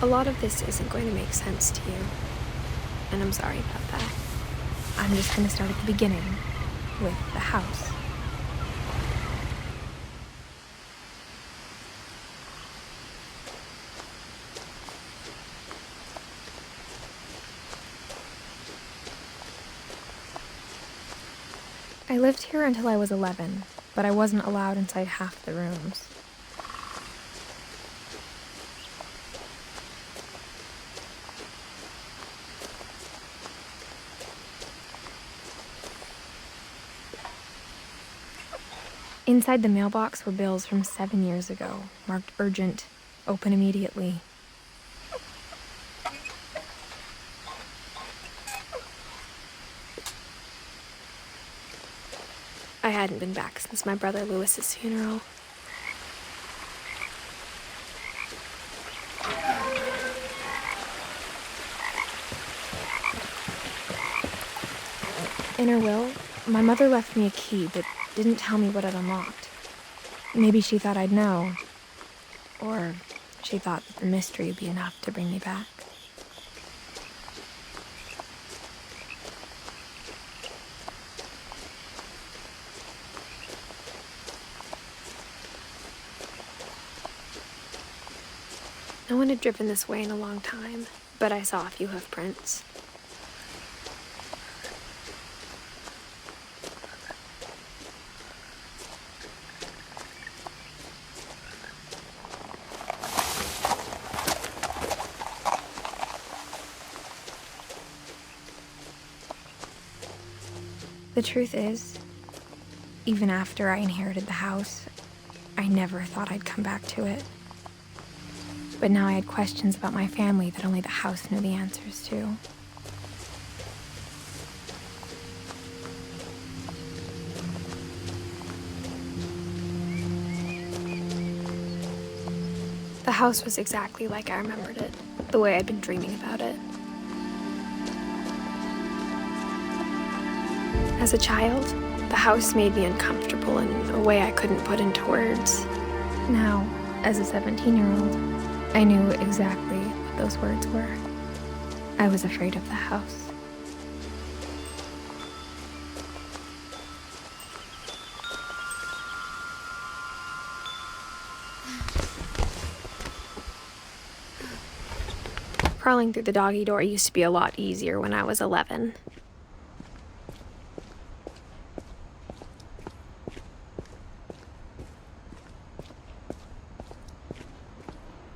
lot of this isn't going to make sense to you, and I'm sorry about that. I'm just going to start at the beginning, with the house. I lived here until I was 11, but I wasn't allowed inside half the rooms. Inside the mailbox were bills from 7 years ago, marked urgent, open immediately. I hadn't been back since my brother Lewis's funeral. In her will, my mother left me a key, but didn't tell me what it unlocked. Maybe she thought I'd know, or she thought that the mystery would be enough to bring me back. No one had driven this way in a long time, but I saw a few hoof prints. The truth is, even after I inherited the house, I never thought I'd come back to it. But now I had questions about my family that only the house knew the answers to. The house was exactly like I remembered it, the way I'd been dreaming about it. As a child, the house made me uncomfortable in a way I couldn't put into words. Now, as a 17-year-old, I knew exactly what those words were. I was afraid of the house. Crawling through the doggy door used to be a lot easier when I was 11.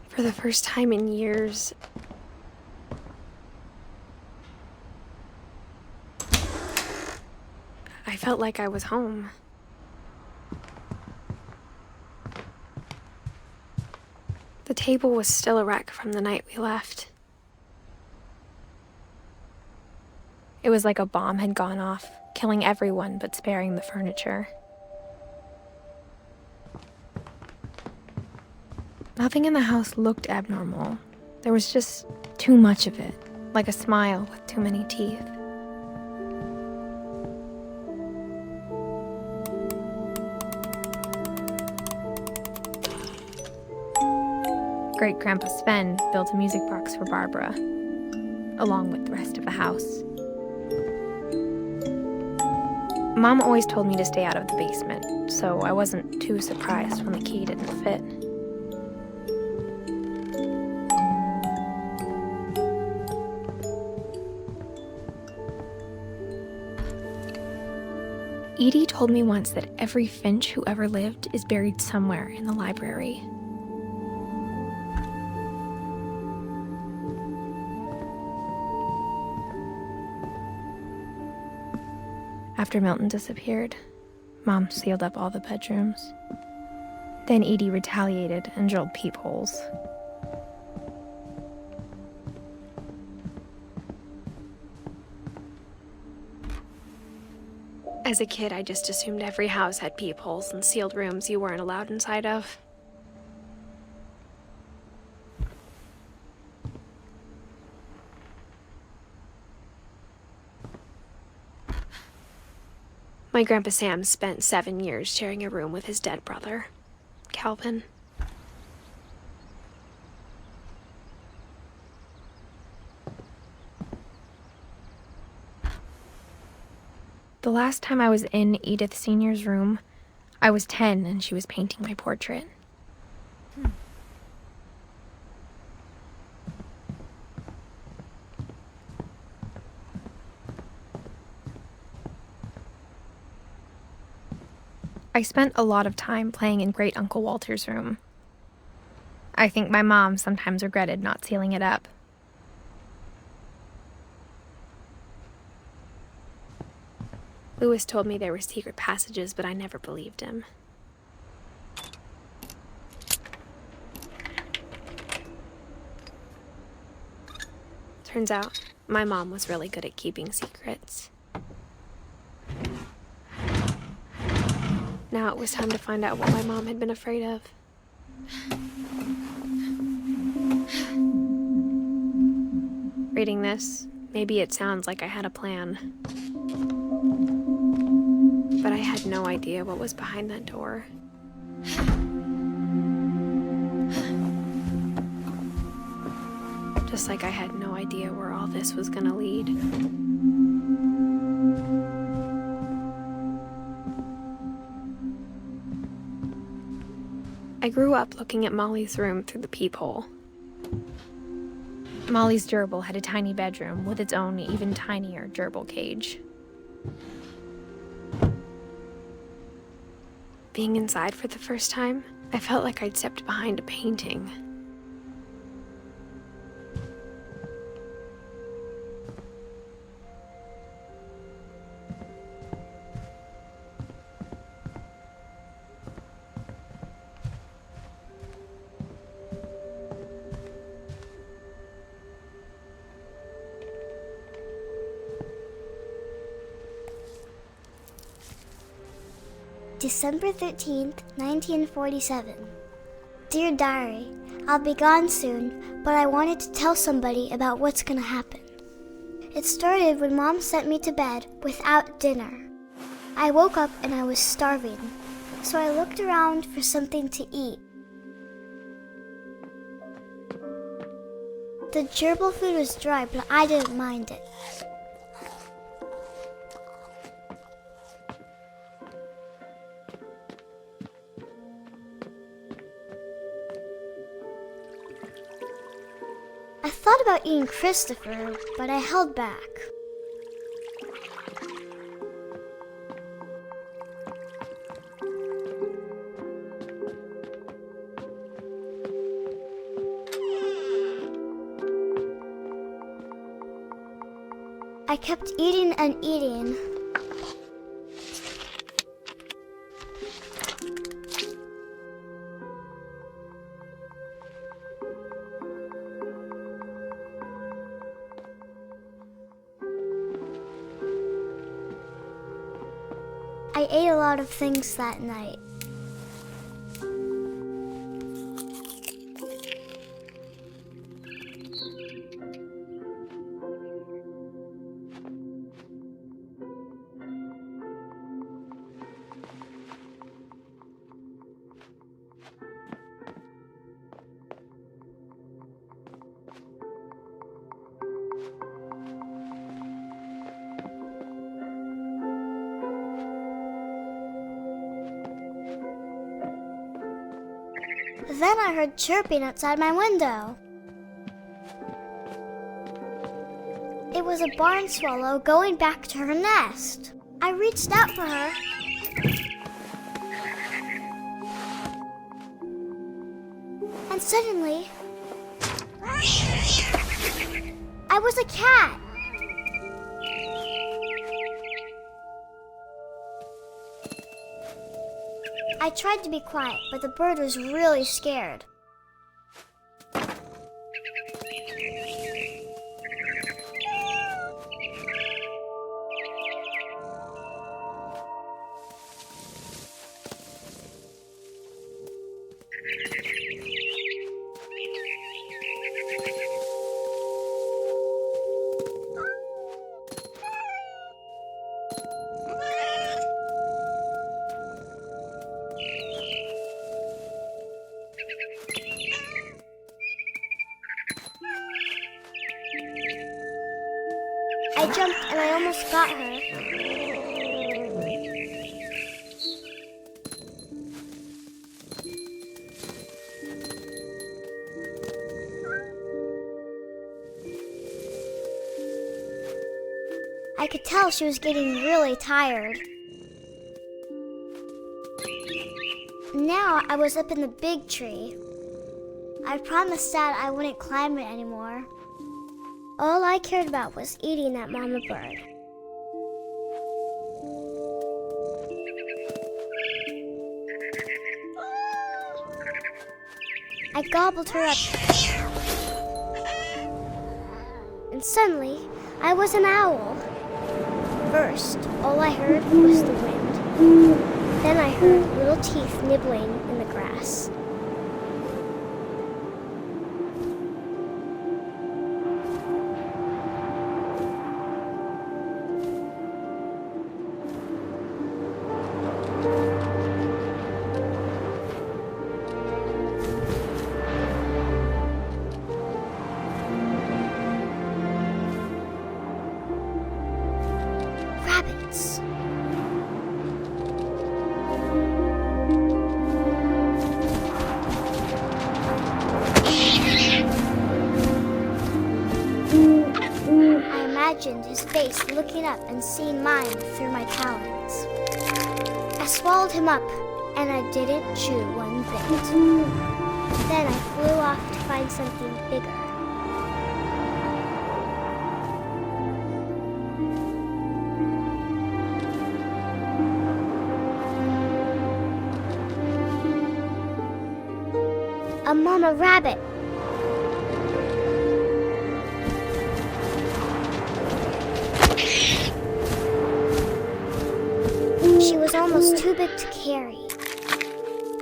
For the first time in years, I felt like I was home. The table was still a wreck from the night we left. It was like a bomb had gone off, killing everyone but sparing the furniture. Nothing in the house looked abnormal. There was just too much of it, like a smile with too many teeth. Great-Grandpa Sven built a music box for Barbara, along with the rest of the house. Mom always told me to stay out of the basement, so I wasn't too surprised when the key didn't fit. Edie told me once that every Finch who ever lived is buried somewhere in the library. After Milton disappeared, Mom sealed up all the bedrooms. Then Edie retaliated and drilled peepholes. As a kid, I just assumed every house had peepholes and sealed rooms you weren't allowed inside of. My Grandpa Sam spent 7 years sharing a room with his dead brother, Calvin. last time I was in Edith Sr.'s room, I was 10 and she was painting my portrait. I spent a lot of time playing in Great Uncle Walter's room. I think my mom sometimes regretted not sealing it up. Louis told me there were secret passages, but I never believed him. Turns out, my mom was really good at keeping secrets. Now it was time to find out what my mom had been afraid of. Reading this, maybe it sounds like I had a plan. But I had no idea what was behind that door. Just like I had no idea where all this was gonna lead. I grew up looking at Molly's room through the peephole. Molly's gerbil had a tiny bedroom with its own even tinier gerbil cage. Being inside for the first time, I felt like I'd stepped behind a painting. December 13th, 1947. Dear Diary, I'll be gone soon, but I wanted to tell somebody about what's gonna happen. It started when Mom sent me to bed without dinner. I woke up and I was starving, so I looked around for something to eat. The gerbil food was dry, but I didn't mind it. I thought about eating Christopher, but I held back. I kept eating and eating. I ate a lot of things that night. Then I heard chirping outside my window. It was a barn swallow going back to her nest. I reached out for her. And suddenly, I was a cat. I tried to be quiet, but the bird was really scared. I jumped and I almost got her. I could tell she was getting really tired. Now I was up in the big tree. I promised Dad I wouldn't climb it anymore. All I cared about was eating that mama bird. I gobbled her up. And suddenly, I was an owl. First, all I heard was the wind. Then I heard little teeth nibbling in the grass. Rabbits. I imagined his face looking up and seeing mine through my talons. I swallowed him up, and I didn't chew one bit. Then I flew off to find something bigger. A mama rabbit. She was almost too big to carry.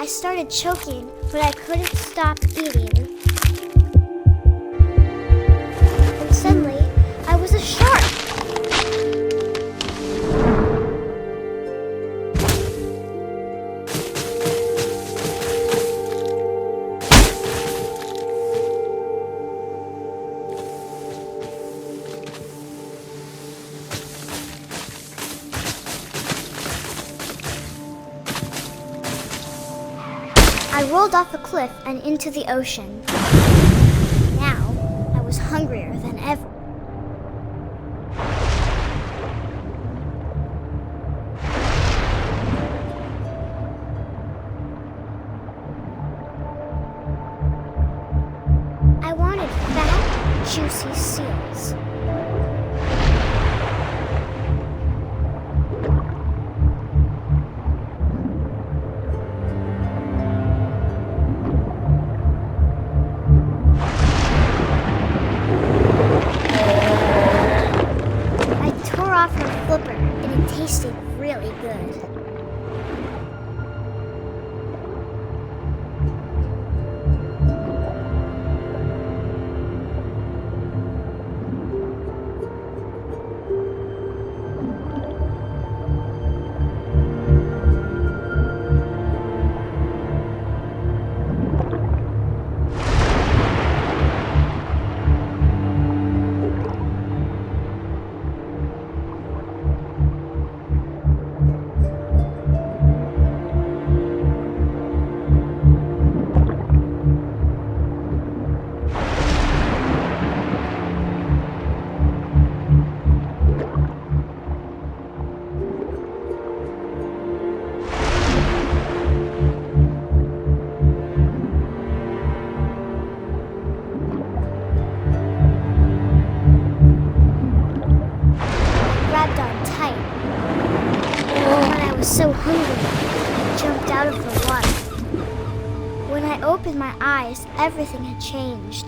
I started choking, but I couldn't stop eating. And suddenly, I was a shark. I rolled off a cliff and into the ocean. Now, I was hungrier than ever. I wanted fat, juicy seals. Flipper, and it tasted really good. So hungry, I jumped out of the water. When I opened my eyes, everything had changed.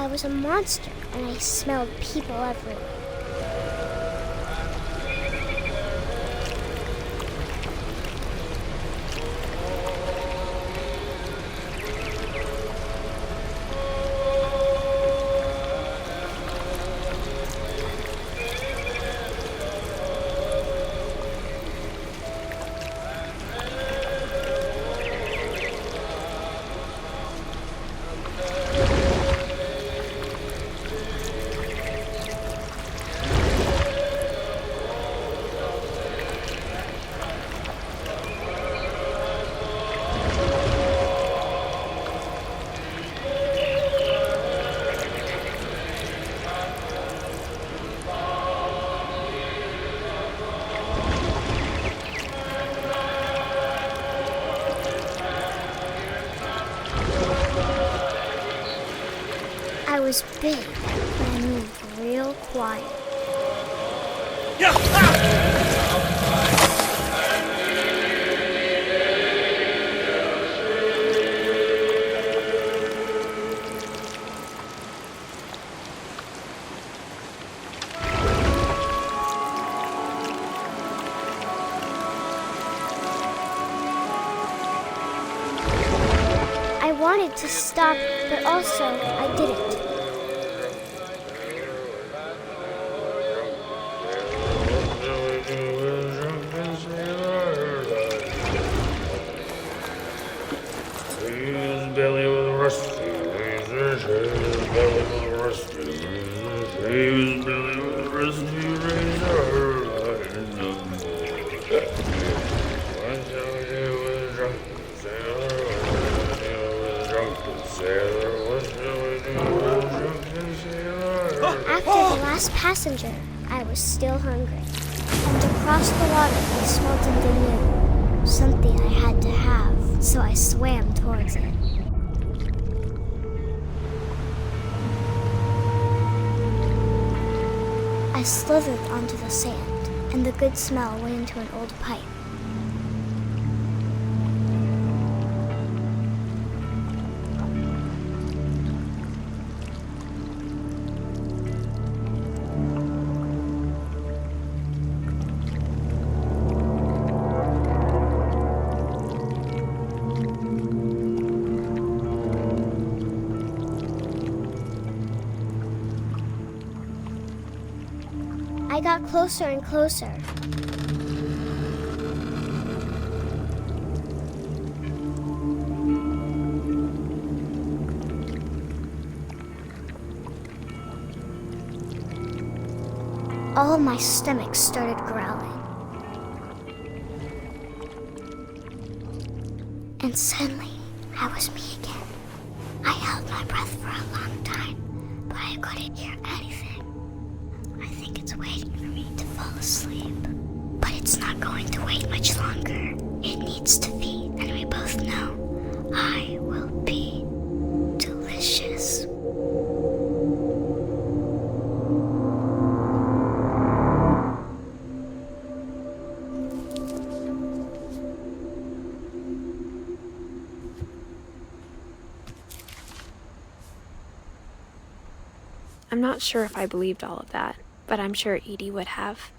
I was a monster and I smelled people everywhere. I was big, but I moved real quiet. I wanted to stop, but also I didn't. After the last passenger, I was still hungry. And across the water, I smelled something new. Something I had to have, so I swam towards it. I slithered onto the sand, and the good smell went into an old pipe. I got closer and closer. All my stomach started growling. And suddenly, I was me again. I held my breath for a long time, but I couldn't hear anything. I think it's waiting for me to fall asleep. But it's not going to wait much longer. It needs to feed, and we both know I will be delicious. I'm not sure if I believed all of that, but I'm sure Edie would have.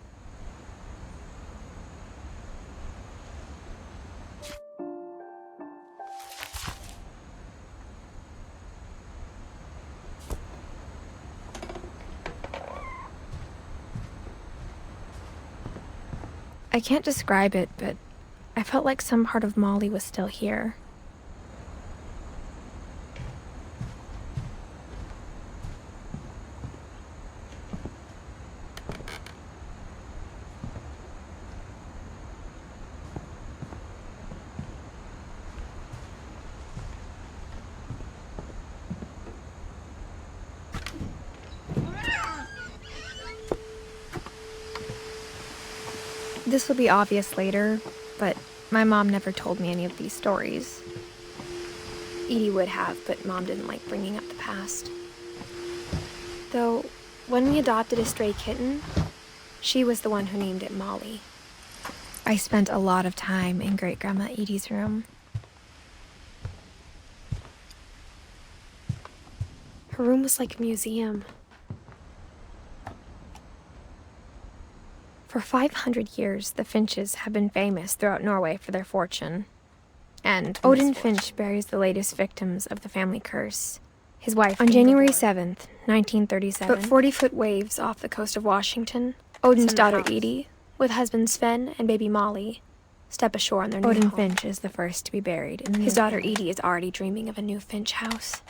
I can't describe it, but I felt like some part of Molly was still here. This will be obvious later, but my mom never told me any of these stories. Edie would have, but Mom didn't like bringing up the past. Though, when we adopted a stray kitten, she was the one who named it Molly. I spent a lot of time in Great-Grandma Edie's room. Her room was like a museum. For 500 years, the Finches have been famous throughout Norway for their fortune. And Odin Finch buries the latest victims of the family curse. His wife on January 7th, 1937, but 40-foot waves off the coast of Washington, Odin's daughter Edie, with husband Sven and baby Molly, step ashore on their new home. Odin Finch is the first to be buried, and his daughter Edie is already dreaming of a new Finch house.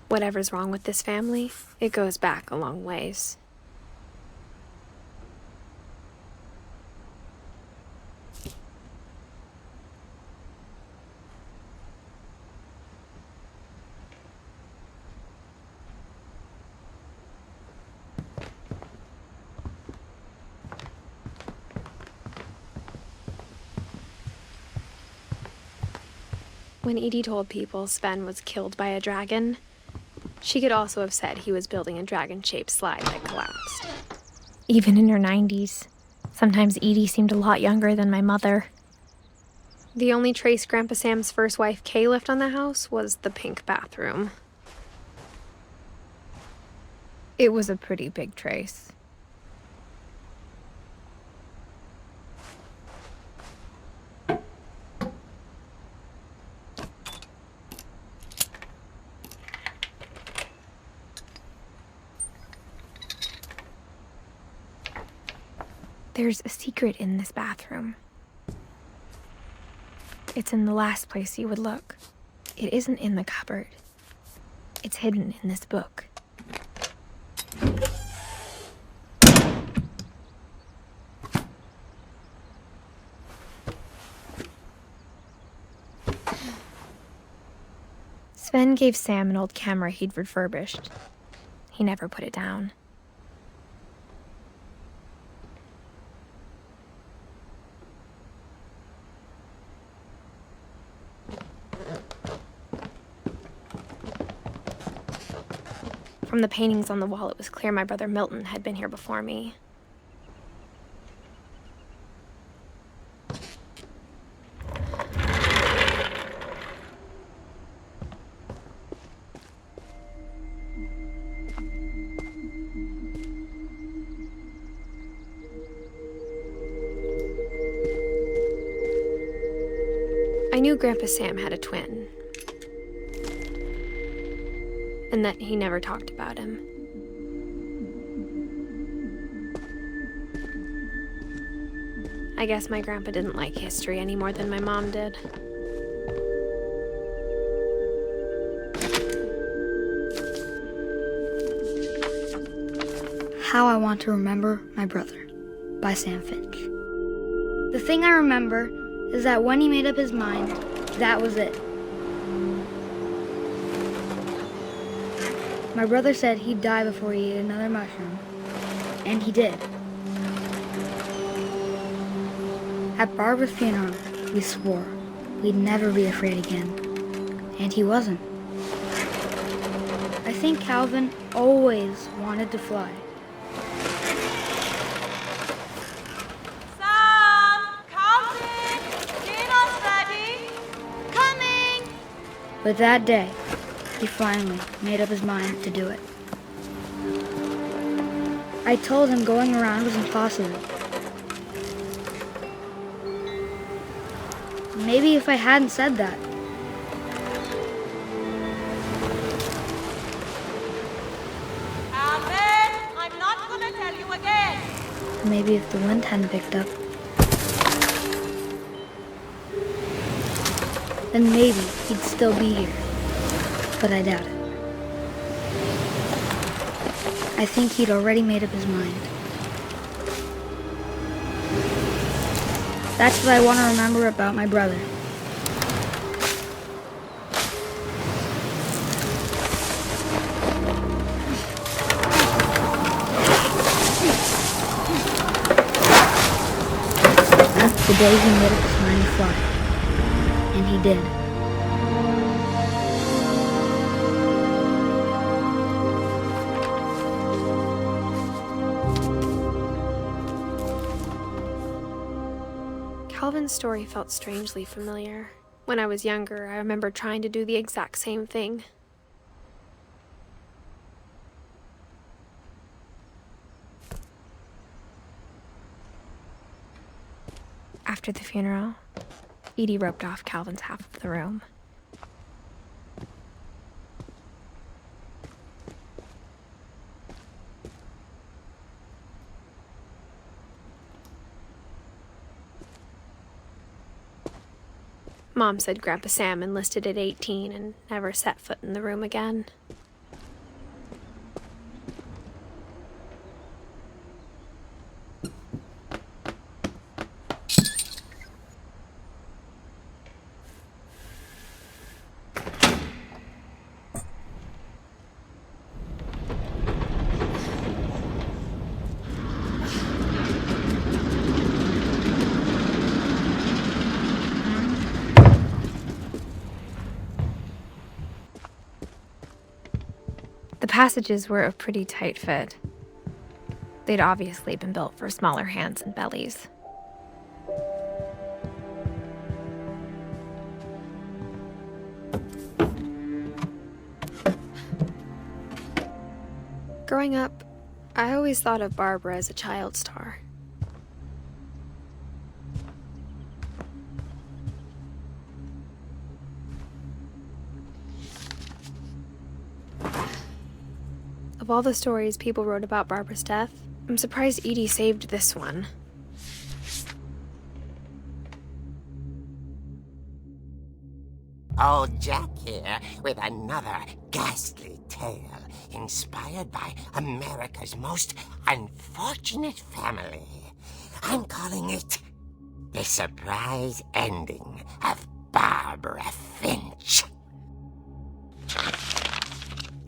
Whatever's wrong with this family, it goes back a long ways. When Edie told people Sven was killed by a dragon, she could also have said he was building a dragon-shaped slide that collapsed. Even in her 90s, sometimes Edie seemed a lot younger than my mother. The only trace Grandpa Sam's first wife, Kay, left on the house was the pink bathroom. It was a pretty big trace. There's a secret in this bathroom. It's in the last place you would look. It isn't in the cupboard. It's hidden in this book. Sven gave Sam an old camera he'd refurbished. He never put it down. From the paintings on the wall, it was clear my brother Milton had been here before me. I knew Grandpa Sam had a twin, and that he never talked about him. I guess my grandpa didn't like history any more than my mom did. How I Want to Remember My Brother by Sam Finch. The thing I remember is that when he made up his mind, that was it. My brother said he'd die before he ate another mushroom, and he did. At Barbara's funeral, we swore we'd never be afraid again, and he wasn't. I think Calvin always wanted to fly. Sam! Calvin! Dinner's ready! Coming! But that day, he finally made up his mind to do it. I told him going around was impossible. Maybe if I hadn't said that. Alvin, I'm not gonna tell you again. Maybe if the wind hadn't picked up. Then maybe he'd still be here. But I doubt it. I think he'd already made up his mind. That's what I want to remember about my brother. The day he made up his mind to fly. And he did. story felt strangely familiar. When I was younger, I remember trying to do the exact same thing. After the funeral, Edie roped off Calvin's half of the room. Mom said Grandpa Sam enlisted at 18 and never set foot in the room again. The passages were a pretty tight fit. They'd obviously been built for smaller hands and bellies. Growing up, I always thought of Barbara as a child star. Of all the stories people wrote about Barbara's death, I'm surprised Edie saved this one. Old Jack here with another ghastly tale inspired by America's most unfortunate family. I'm calling it The Surprise Ending of Barbara Finch.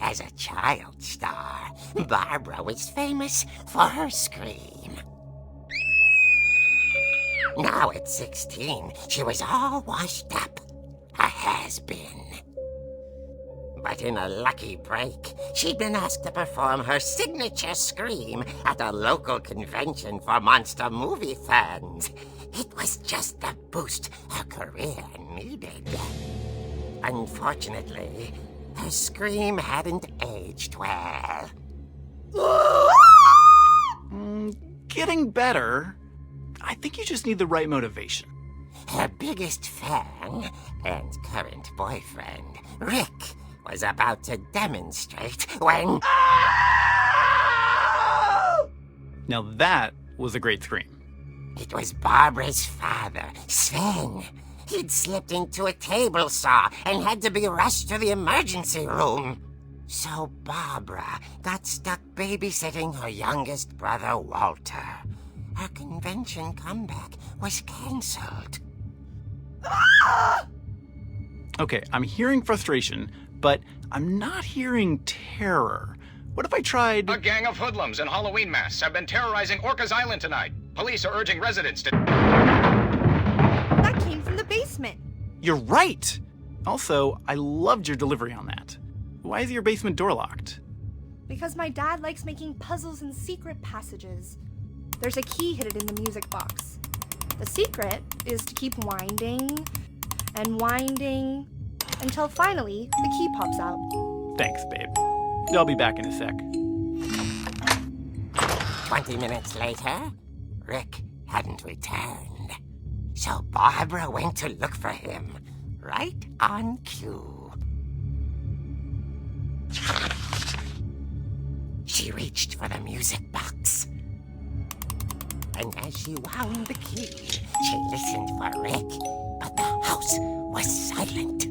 As a child star, Barbara was famous for her scream. Now at 16, she was all washed up, a has-been. But in a lucky break, she'd been asked to perform her signature scream at a local convention for monster movie fans. It was just the boost her career needed. Unfortunately, her scream hadn't aged well. Getting better. I think you just need the right motivation. Her biggest fan and current boyfriend, Rick, was about to demonstrate when... Now that was a great scream. It was Barbara's father, Sven. He'd slipped into a table saw and had to be rushed to the emergency room. So Barbara got stuck babysitting her youngest brother, Walter. Her convention comeback was cancelled. Okay, I'm hearing frustration, but I'm not hearing terror. What if I tried... A gang of hoodlums in Halloween masks have been terrorizing Orcas Island tonight. Police are urging residents to... That came from the basement. You're right! Also, I loved your delivery on that. Why is your basement door locked? Because my dad likes making puzzles and secret passages. There's a key hidden in the music box. The secret is to keep winding and winding until finally the key pops out. Thanks, babe. I'll be back in a sec. 20 minutes later, Rick hadn't returned. So Barbara went to look for him, right on cue. She reached for the music box. And as she wound the key, she listened for Rick, but the house was silent.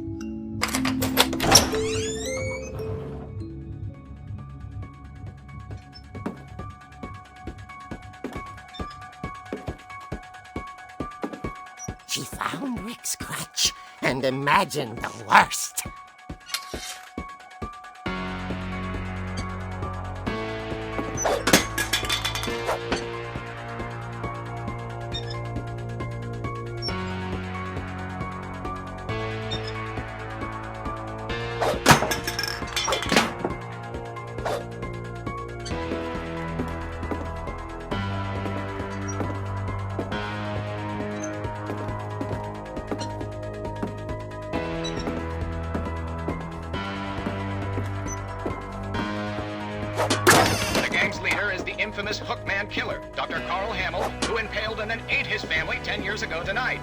She found Rick's crutch and imagined the worst. infamous Hookman killer, Dr. Carl Hamill, who impaled and then ate his family 10 years ago tonight.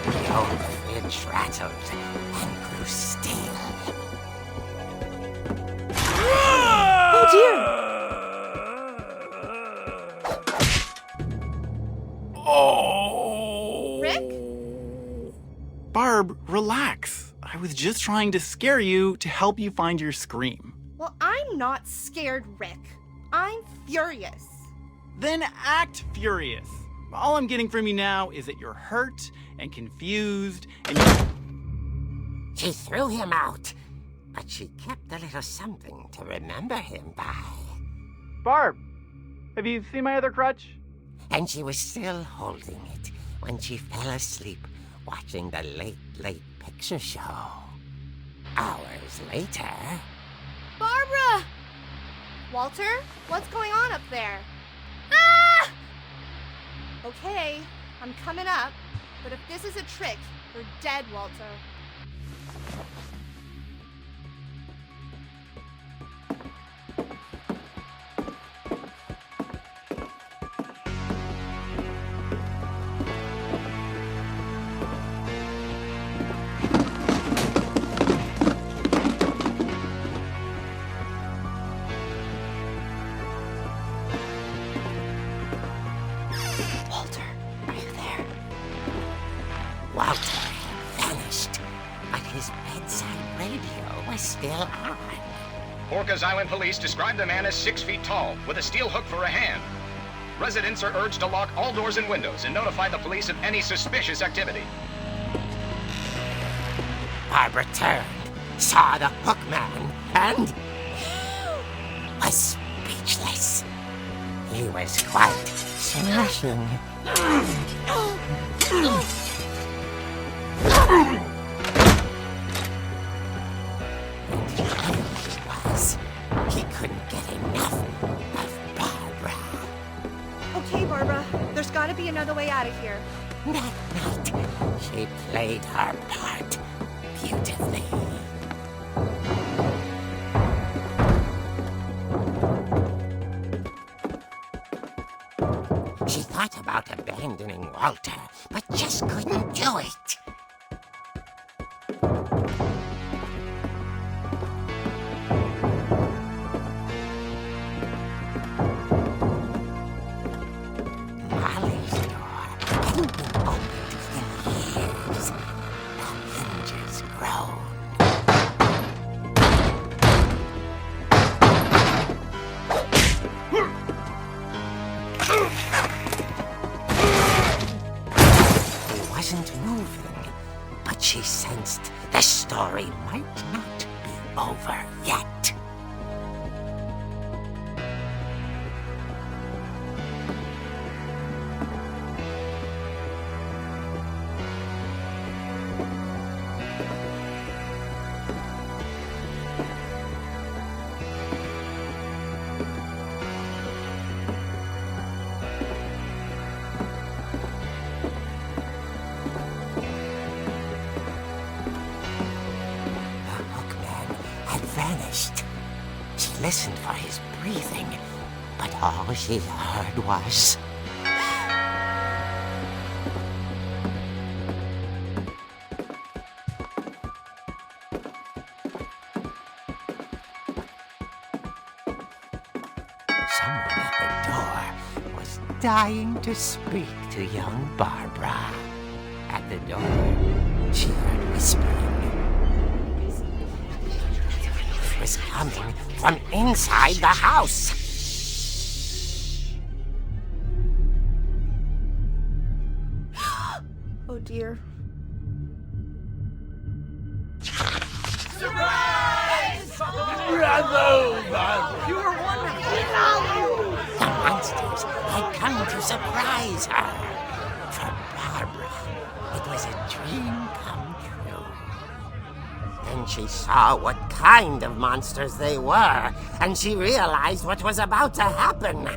The old fridge rattled and grew still. Oh dear! Oh! Rick? Barb, relax. I was just trying to scare you to help you find your scream. Well, I'm not scared, Rick. I'm furious. Then act furious. All I'm getting from you now is that you're hurt and confused and She threw him out, but she kept a little something to remember him by. Barb, have you seen my other crutch? And she was still holding it when she fell asleep watching the late picture show. Hours later... Barbara! Walter, what's going on up there? Ah! Okay, I'm coming up, but if this is a trick, you're dead, Walter. Walter had vanished, but his bedside radio was still on. Orcas Island police describe the man as 6 feet tall, with a steel hook for a hand. Residents are urged to lock all doors and windows and notify the police of any suspicious activity. Barbara turned, saw the hook man, and was speechless. He was quite smashing. He couldn't get enough of Barbara. Okay, Barbara, there's gotta be another way out of here. That night, she played her part beautifully. She thought about abandoning Walter, but just couldn't do it. She sensed the story might not be over yet. She listened for his breathing, but all she heard was... Someone at the door was dying to speak to young Barbara. At the door, she heard whispering. Was coming from inside the house. Oh dear. Surprise! Bravo, Barbara! You were wondering. The monsters had come to surprise her. For Barbara, it was a dream come true. Then she saw what kind of monsters they were, and she realized what was about to happen.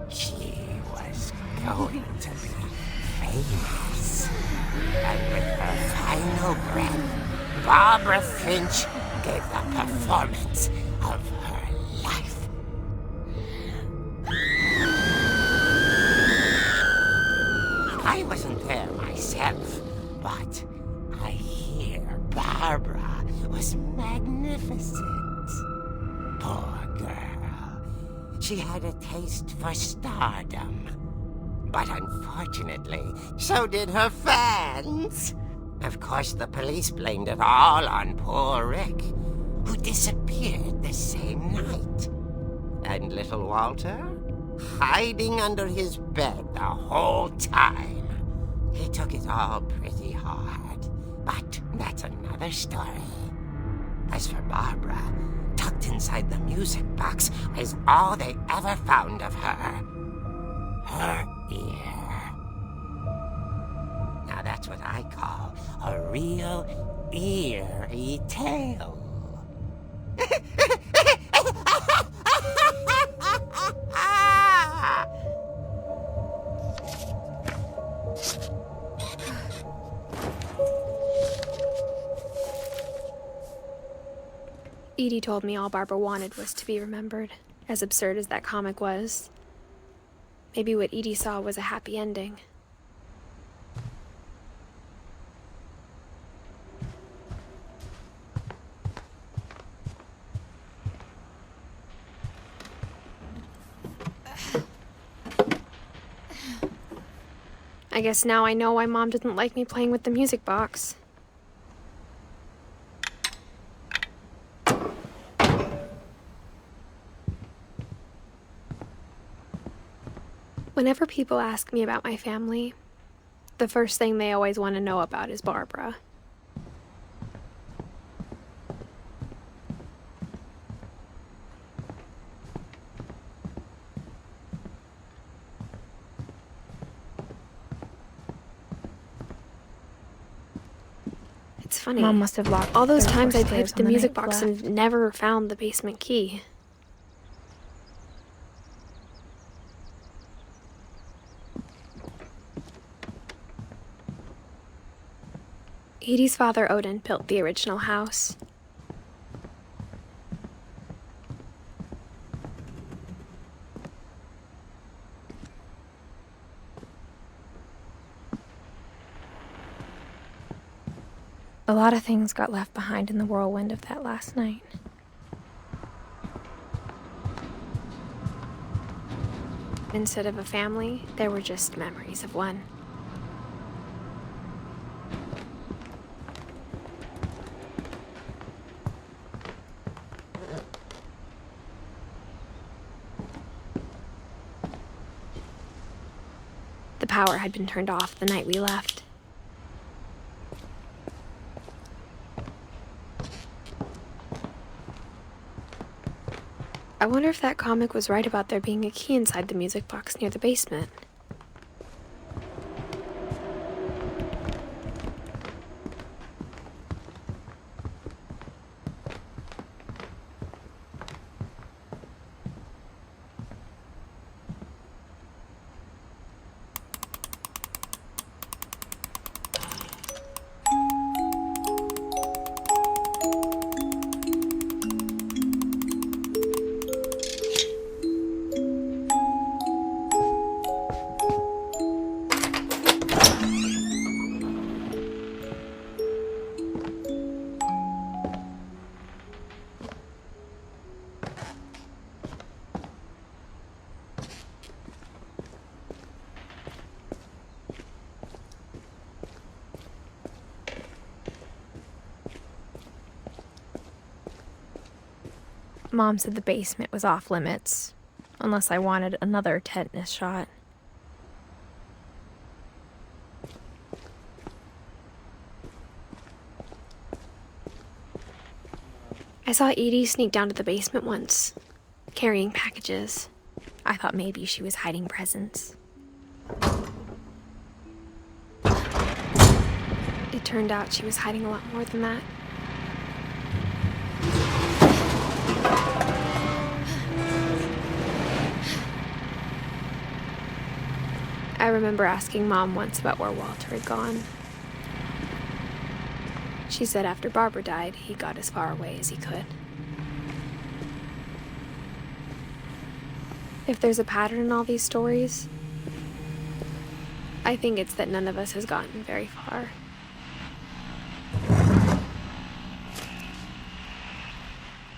She was going to be famous. A final breath, Barbara Finch gave the performance of her life. I wasn't there myself, but I hear Barbara was magnificent. Poor girl. She had a taste for stardom. But unfortunately, so did her fans. Of course, the police blamed it all on poor Rick, who disappeared the same night. And little Walter, hiding under his bed the whole time. He took it all pretty hard, but that's another story. As for Barbara, tucked inside the music box is all they ever found of her. Her ear. Now that's what I call a real eerie tale. Edie told me all Barbara wanted was to be remembered, as absurd as that comic was. Maybe what Edie saw was a happy ending. I guess now I know why Mom didn't like me playing with the music box. Whenever people ask me about my family, the first thing they always want to know about is Barbara. It's funny. Mom must have locked all those their times I first played slaves with the on the music night box left. and never found the basement key. Edie's father, Odin, built the original house. A lot of things got left behind in the whirlwind of that last night. Instead of a family, there were just memories of one. The power had been turned off the night we left. I wonder if that comic was right about there being a key inside the music box near the basement. Mom said the basement was off limits, unless I wanted another tetanus shot. I saw Edie sneak down to the basement once, carrying packages. I thought maybe she was hiding presents. It turned out she was hiding a lot more than that. I remember asking Mom once about where Walter had gone. She said after Barbara died, he got as far away as he could. If there's a pattern in all these stories, I think it's that none of us has gotten very far.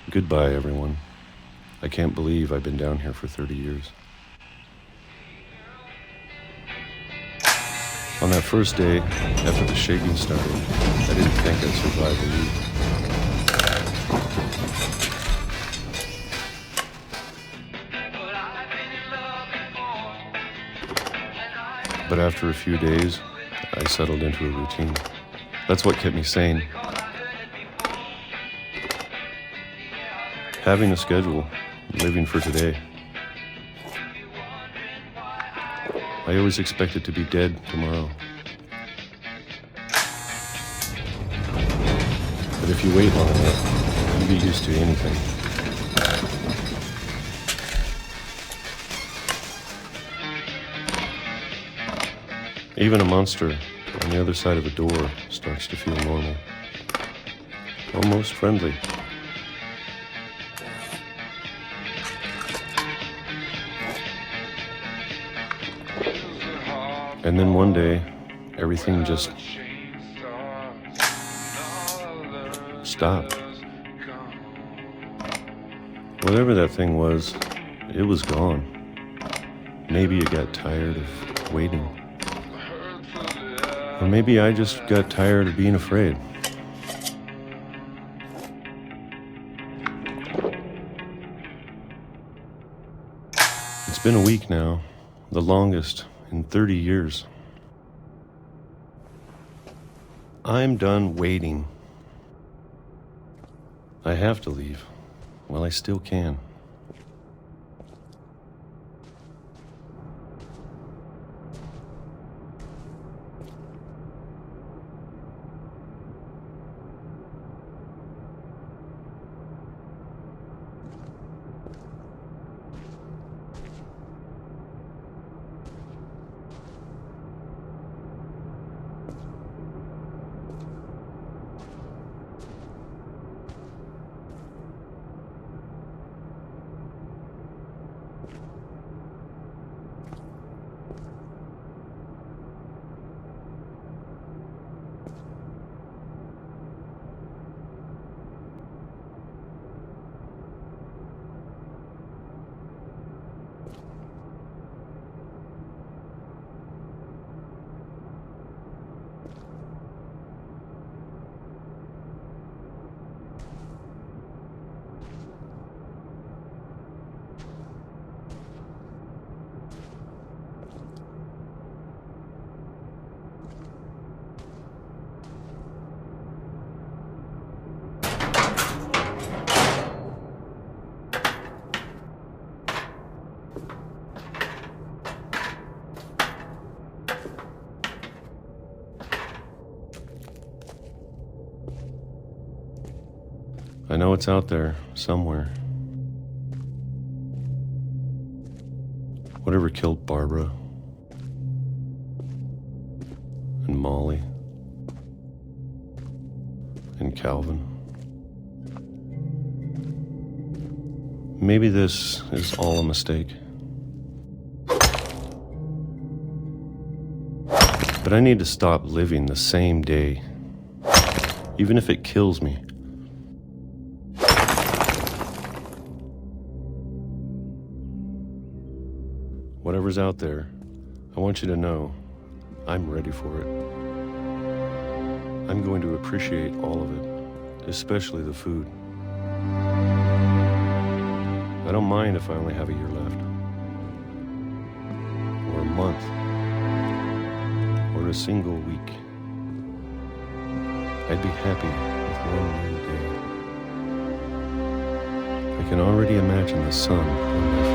Goodbye, everyone. I can't believe I've been down here for 30 years. On that first day, after the shaking started, I didn't think I'd survive a week. But after a few days, I settled into a routine. That's what kept me sane. Having a schedule, living for today. I always expected to be dead tomorrow. But if you wait long enough, you get used to anything. Even a monster on the other side of a door starts to feel normal. Almost friendly. And then one day, everything just stopped. Whatever that thing was, it was gone. Maybe it got tired of waiting. Or maybe I just got tired of being afraid. It's been a week now, the longest in 30 years. I'm done waiting. I have to leave while I still can. I know it's out there, somewhere. Whatever killed Barbara and Molly and Calvin. Maybe this is all a mistake. But I need to stop living the same day, even if it kills me. Whatever's out there, I want you to know I'm ready for it. I'm going to appreciate all of it, especially the food. I don't mind if I only have a year left, or a month, or a single week. I'd be happy with one new day. I can already imagine the sun on my face.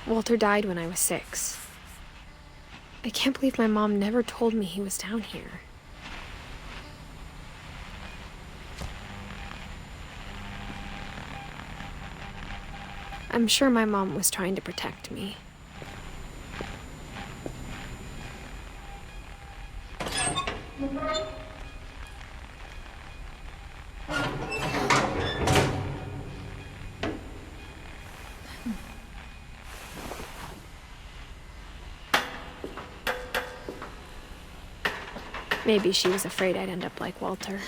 Walter died when I was 6. I can't believe my mom never told me he was down here. I'm sure my mom was trying to protect me. Maybe she was afraid I'd end up like Walter.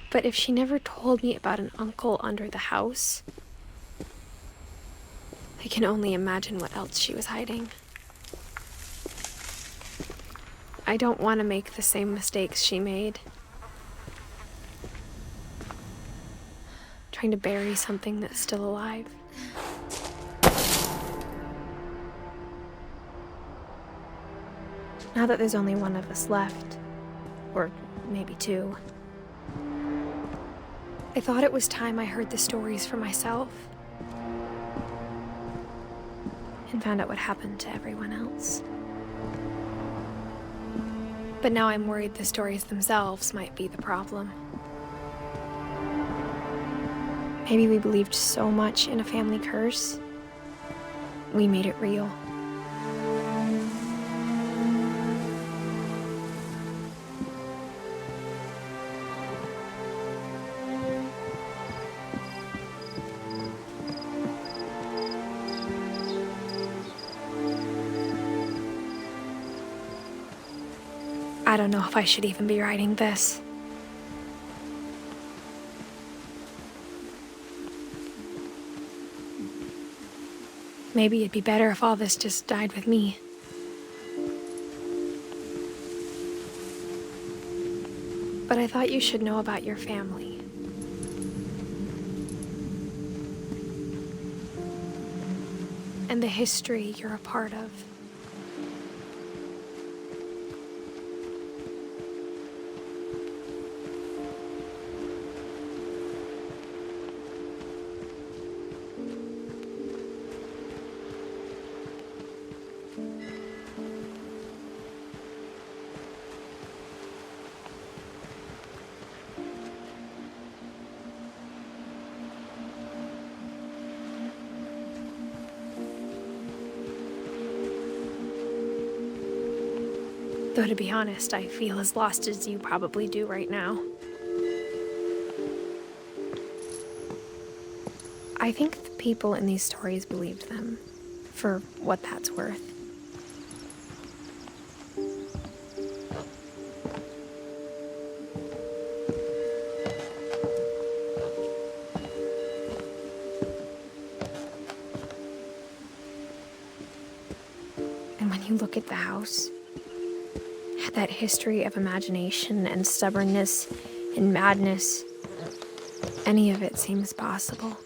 But if she never told me about an uncle under the house, I can only imagine what else she was hiding. I don't want to make the same mistakes she made. Trying to bury something that's still alive. Now that there's only one of us left, or maybe two, I thought it was time I heard the stories for myself and found out what happened to everyone else. But now I'm worried the stories themselves might be the problem. Maybe we believed so much in a family curse, we made it real. I don't know if I should even be writing this. Maybe it'd be better if all this just died with me. But I thought you should know about your family. And the history you're a part of. Though to be honest, I feel as lost as you probably do right now. I think the people in these stories believed them, for what that's worth. And when you look at the house, that history of imagination and stubbornness and madness, any of it seems possible.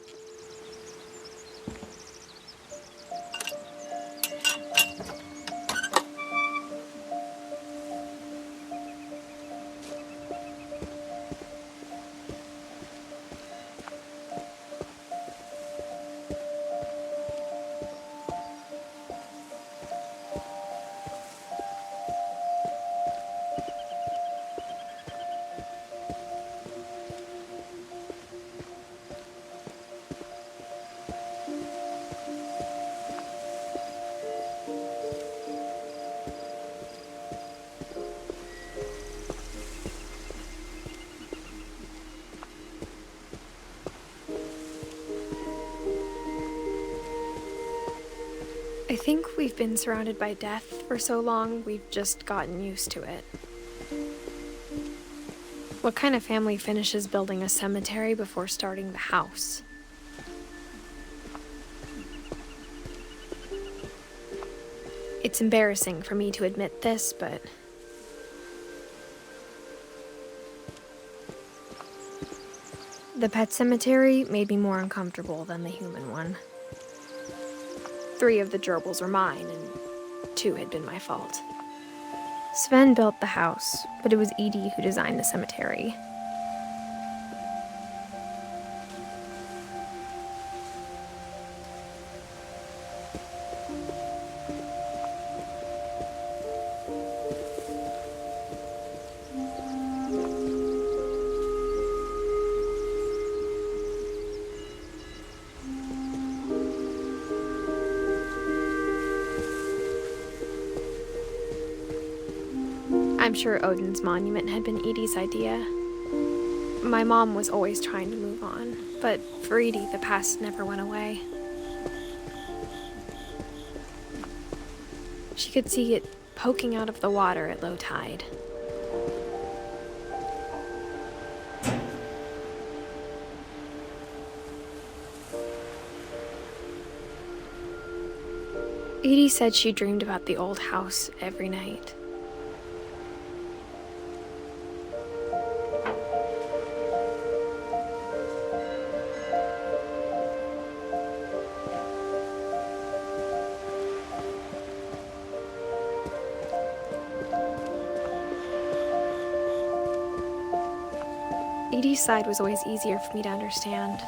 I think we've been surrounded by death for so long, we've just gotten used to it. What kind of family finishes building a cemetery before starting the house? It's embarrassing for me to admit this, but the pet cemetery made me more uncomfortable than the human one. 3 of the gerbils were mine, and 2 had been my fault. Sven built the house, but it was Edie who designed the cemetery. I'm sure Odin's monument had been Edie's idea. My mom was always trying to move on, but for Edie, the past never went away. She could see it poking out of the water at low tide. Edie said she dreamed about the old house every night. Edie's side was always easier for me to understand.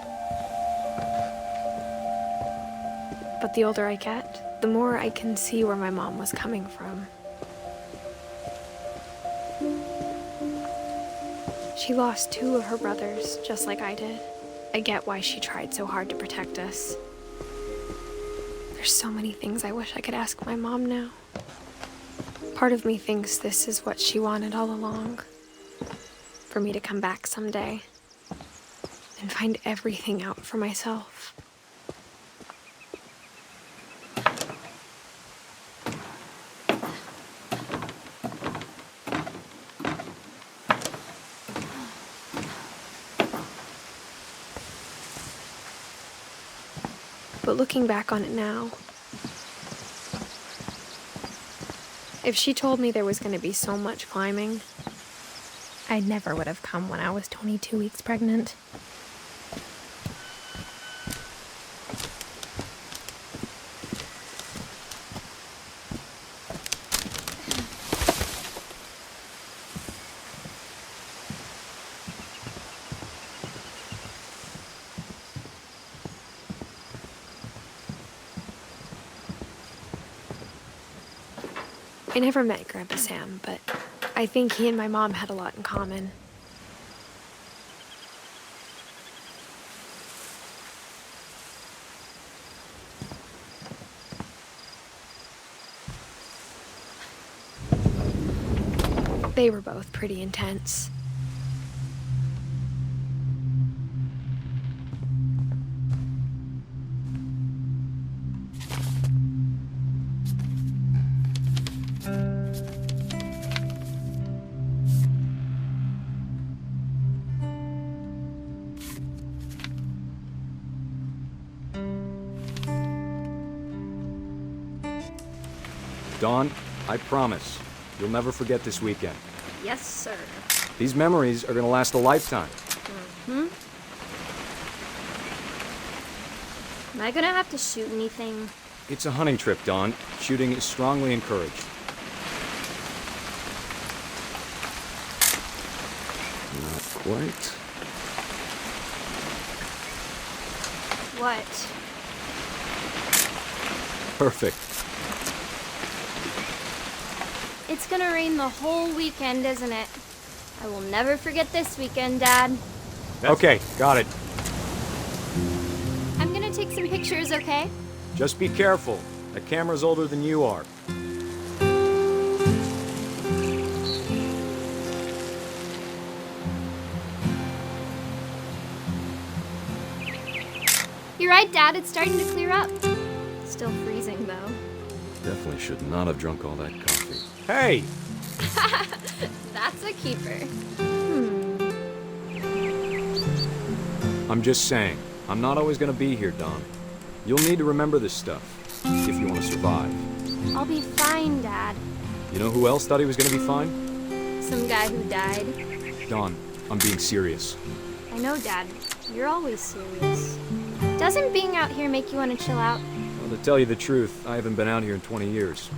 But the older I get, the more I can see where my mom was coming from. She lost 2 of her brothers, just like I did. I get why she tried so hard to protect us. There's so many things I wish I could ask my mom now. Part of me thinks this is what she wanted all along. For me to come back someday and find everything out for myself. But looking back on it now, if she told me there was going to be so much climbing, I never would have come when I was 22 weeks pregnant. I never met Grandpa Sam, but I think he and my mom had a lot in common. They were both pretty intense. Dawn, I promise, you'll never forget this weekend. Yes, sir. These memories are gonna last a lifetime. Am I gonna have to shoot anything? It's a hunting trip, Dawn. Shooting is strongly encouraged. Not quite. What? Perfect. It's gonna rain the whole weekend, isn't it? I will never forget this weekend, Dad. Okay, got it. I'm gonna take some pictures, okay? Just be careful. That camera's older than you are. You're right, Dad. It's starting to clear up. Still freezing, though. Definitely should not have drunk all that coffee. Hey! That's a keeper. I'm just saying, I'm not always gonna be here, Dawn. You'll need to remember this stuff, if you want to survive. I'll be fine, Dad. You know who else thought he was gonna be fine? Some guy who died. Dawn, I'm being serious. I know, Dad. You're always serious. Doesn't being out here make you want to chill out? Well, to tell you the truth, I haven't been out here in 20 years.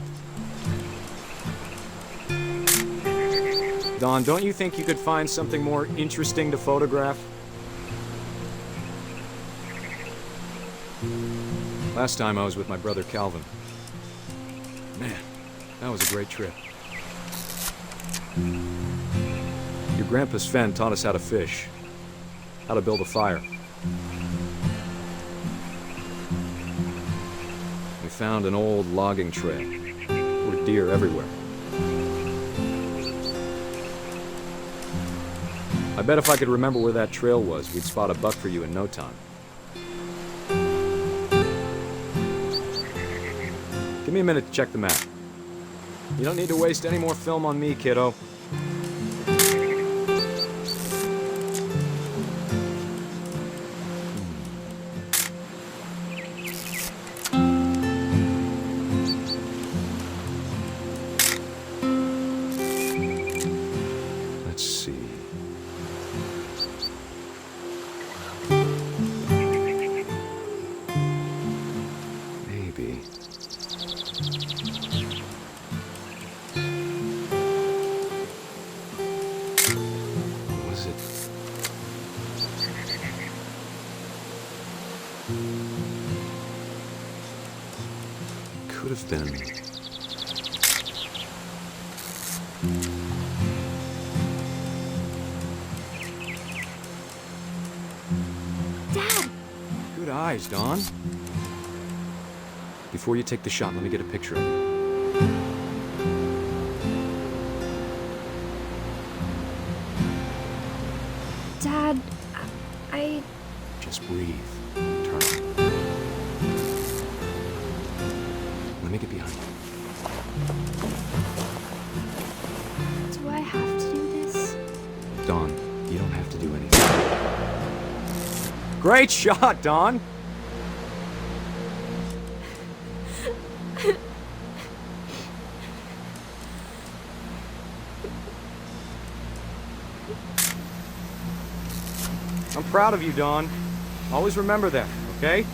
Dawn, don't you think you could find something more interesting to photograph? Last time I was with my brother Calvin. Man, that was a great trip. Your grandpa Sven taught us how to fish, how to build a fire. We found an old logging trail. There were deer everywhere. I bet if I could remember where that trail was, we'd spot a buck for you in no time. Give me a minute to check the map. You don't need to waste any more film on me, kiddo. Could have been. Dad! Good eyes, Dawn. Before you take the shot, let me get a picture of you. Dad, I... Just breathe. Turn. Let me get behind you. Do I have to do this? Dawn, you don't have to do anything. Great shot, Dawn! I'm proud of you, Dawn. Always remember that, okay?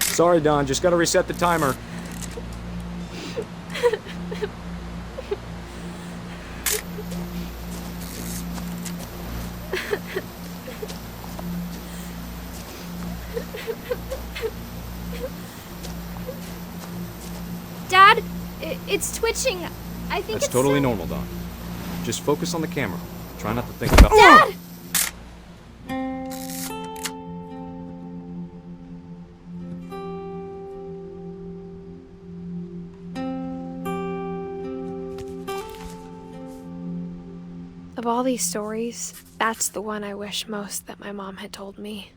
Sorry, Dawn, just gotta reset the timer. Dad, it's twitching. I think That's it's totally normal, Dawn. Just focus on the camera. Try not to think about— Dad! Of all these stories, that's the one I wish most that my mom had told me.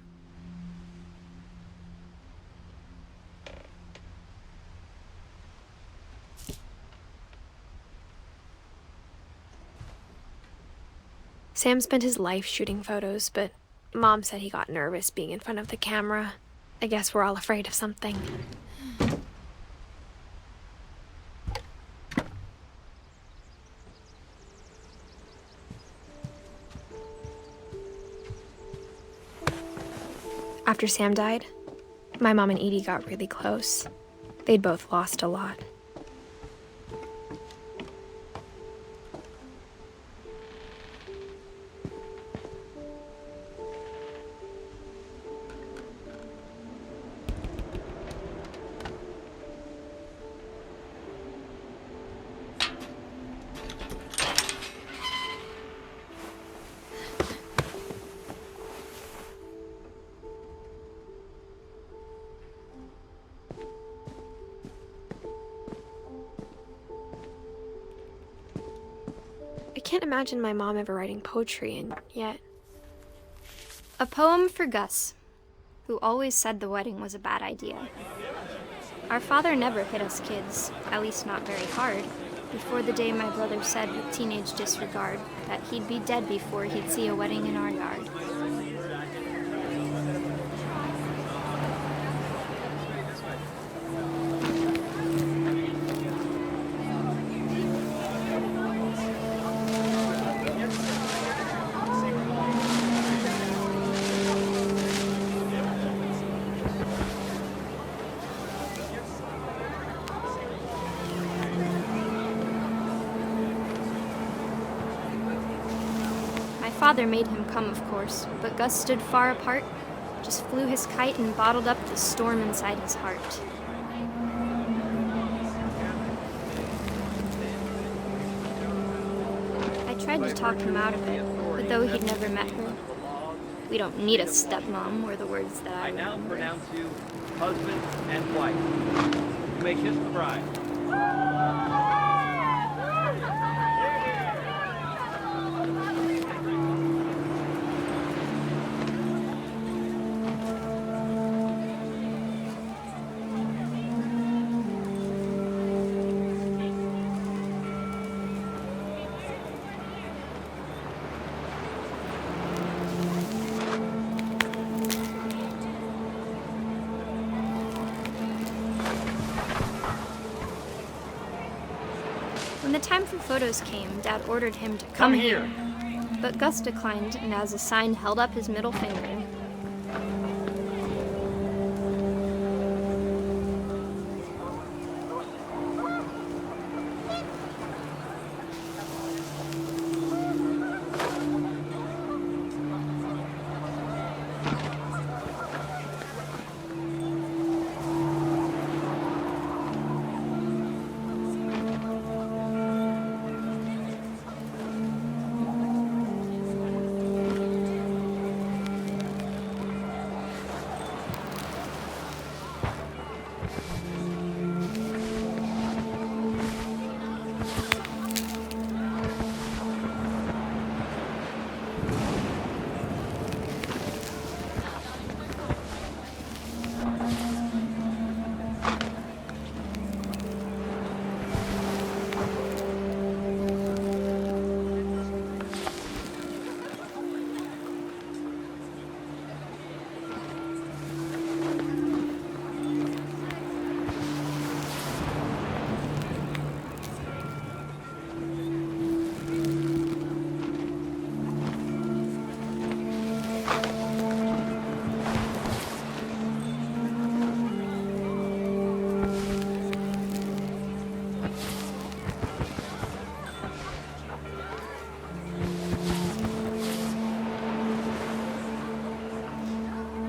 Sam spent his life shooting photos, but Mom said he got nervous being in front of the camera. I guess we're all afraid of something. After Sam died, my mom and Edie got really close. They'd both lost a lot. I can't imagine my mom ever writing poetry, and yet... A poem for Gus, who always said the wedding was a bad idea. Our father never hit us kids, at least not very hard, before the day my brother said with teenage disregard that he'd be dead before he'd see a wedding in our yard. Father made him come, of course, but Gus stood far apart, just flew his kite and bottled up the storm inside his heart. I tried to talk him out of it, but though he'd never met her, We don't need a stepmom, were the words that I now remember. pronounce you husband and wife. You may kiss the bride. When the time for photos came, Dad ordered him to come here. But Gus declined, and as a sign held up his middle finger.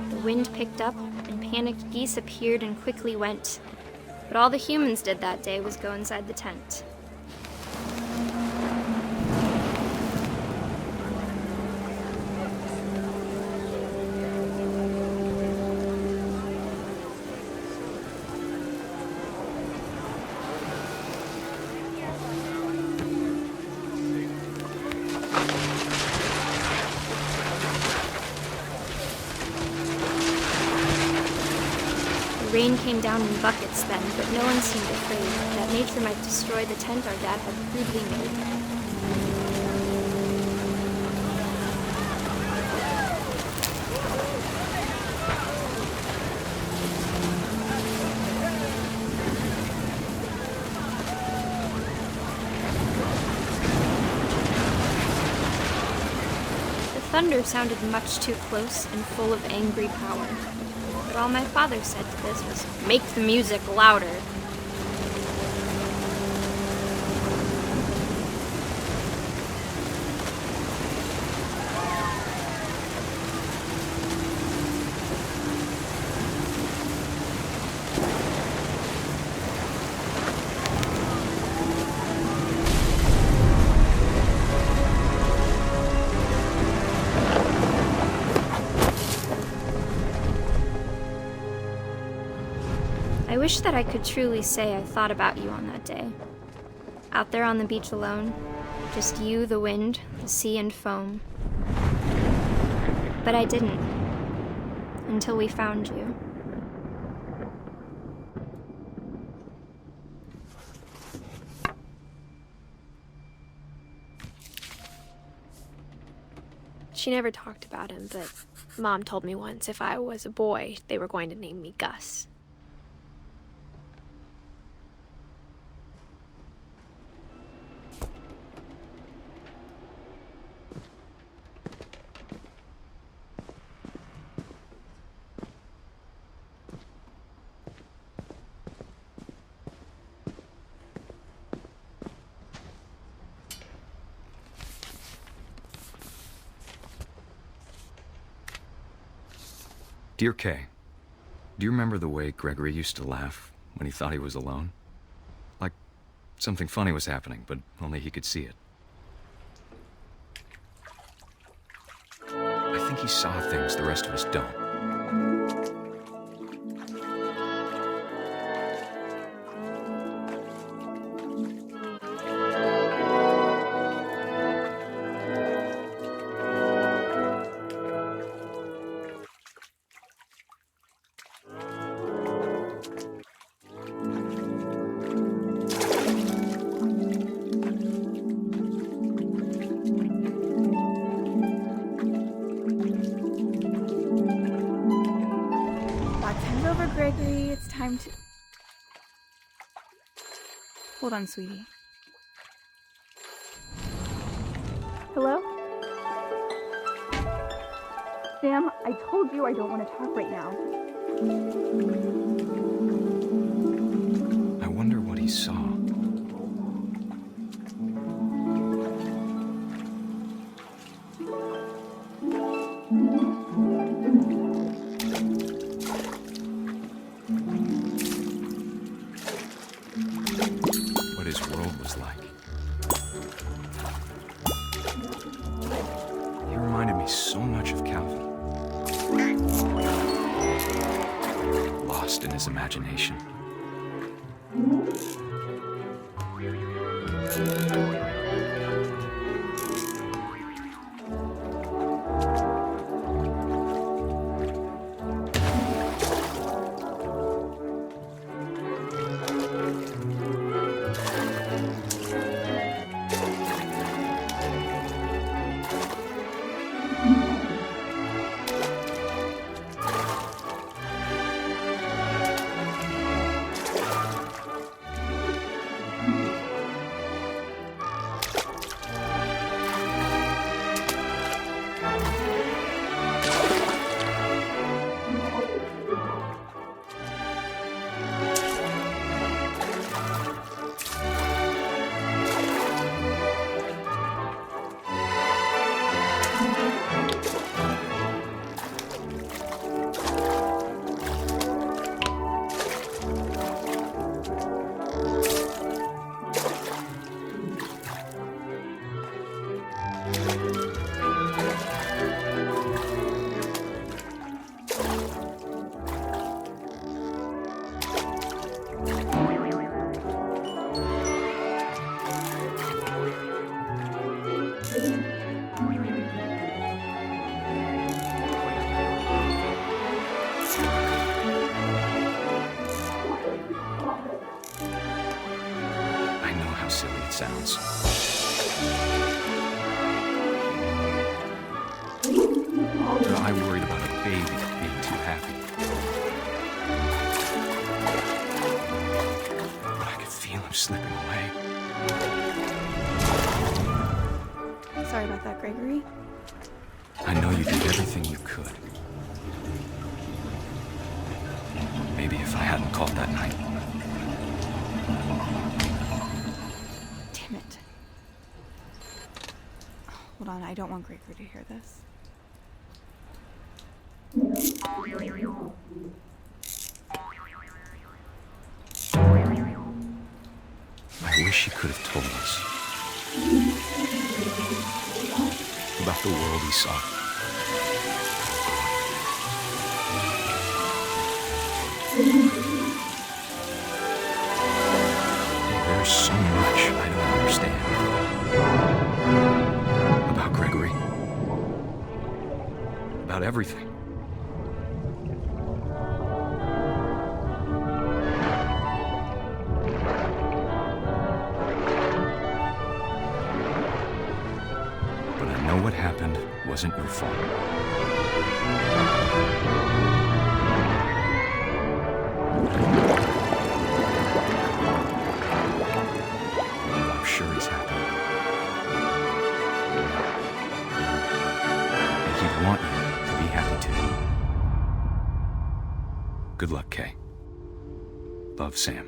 The wind picked up, and panicked geese appeared and quickly went. But all the humans did that day was go inside the tent. The rain came down in buckets then, but no one seemed afraid that nature might destroy the tent our dad had crudely made. The thunder sounded much too close and full of angry power. But all my father said to this was, "Make the music louder." I wish that I could truly say I thought about you on that day. Out there on the beach alone, just you, the wind, the sea, and foam. But I didn't, until we found you. She never talked about him, but Mom told me once if I was a boy, they were going to name me Gus. Dear Kay, do you remember the way Gregory used to laugh when he thought he was alone? Like something funny was happening, but only he could see it. I think he saw things the rest of us don't. Gregory, it's time to... Hold on, sweetie. Hello? Sam, I told you I don't want to talk right now. I wonder what he saw. What his world was like. He reminded me so much of Calvin. Lost in his imagination. Sounds. I worried about a baby being too happy. But I could feel him slipping away. Sorry about that, Gregory. I know you did everything you could. Maybe if I hadn't called that night. Hold on, I don't want Gregory to hear this. I wish he could have told us about the world he saw. There's so much I don't understand. About Gregory. About everything. But I know what happened wasn't your fault. I'm sure he's happy. He'd want you to be happy too. Good luck, Kay. Love, Sam.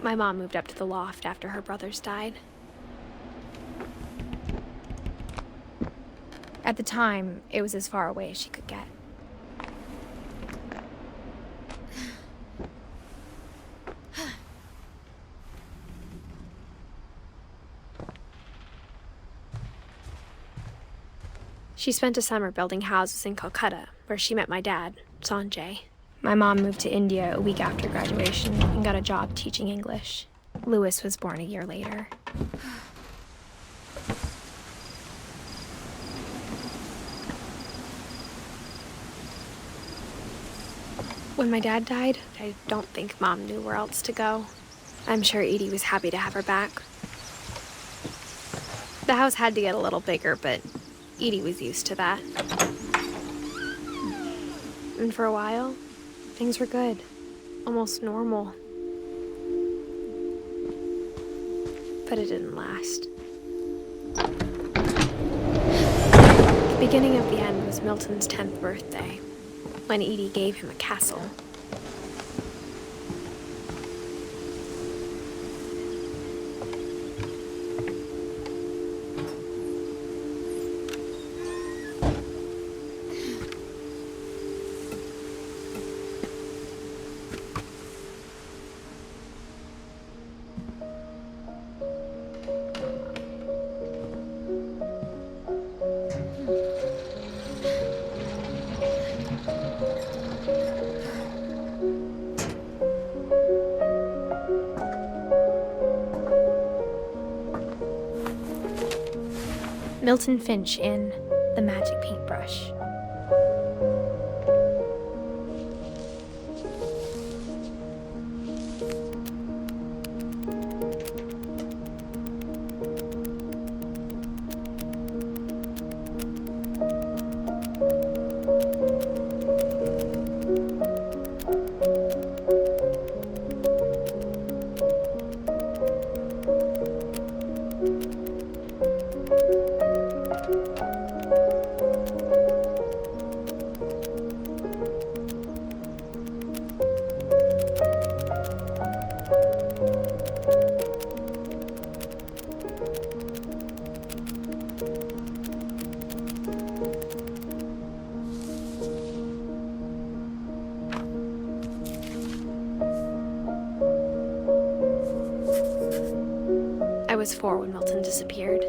My mom moved up to the loft after her brothers died. At the time, it was as far away as she could get. She spent a summer building houses in Calcutta, where she met my dad, Sanjay. My mom moved to India a week after graduation and got a job teaching English. Louis was born a year later. When my dad died, I don't think Mom knew where else to go. I'm sure Edie was happy to have her back. The house had to get a little bigger, but Edie was used to that. And for a while, things were good. Almost normal. But it didn't last. The beginning of the end was Milton's 10th birthday, when Edie gave him a castle. Milton Finch in The Magic Paintbrush. I was 4 when Milton disappeared.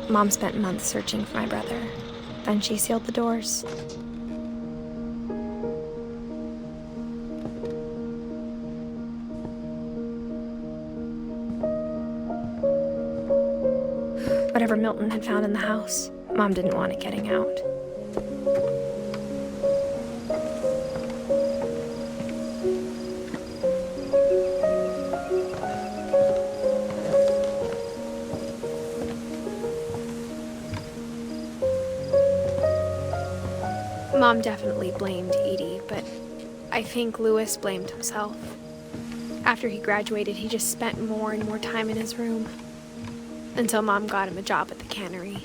Mom spent months searching for my brother. Then she sealed the doors. Whatever Milton had found in the house, Mom didn't want it getting out. Mom definitely blamed Edie, but I think Louis blamed himself. After he graduated, he just spent more and more time in his room. Until Mom got him a job at the cannery.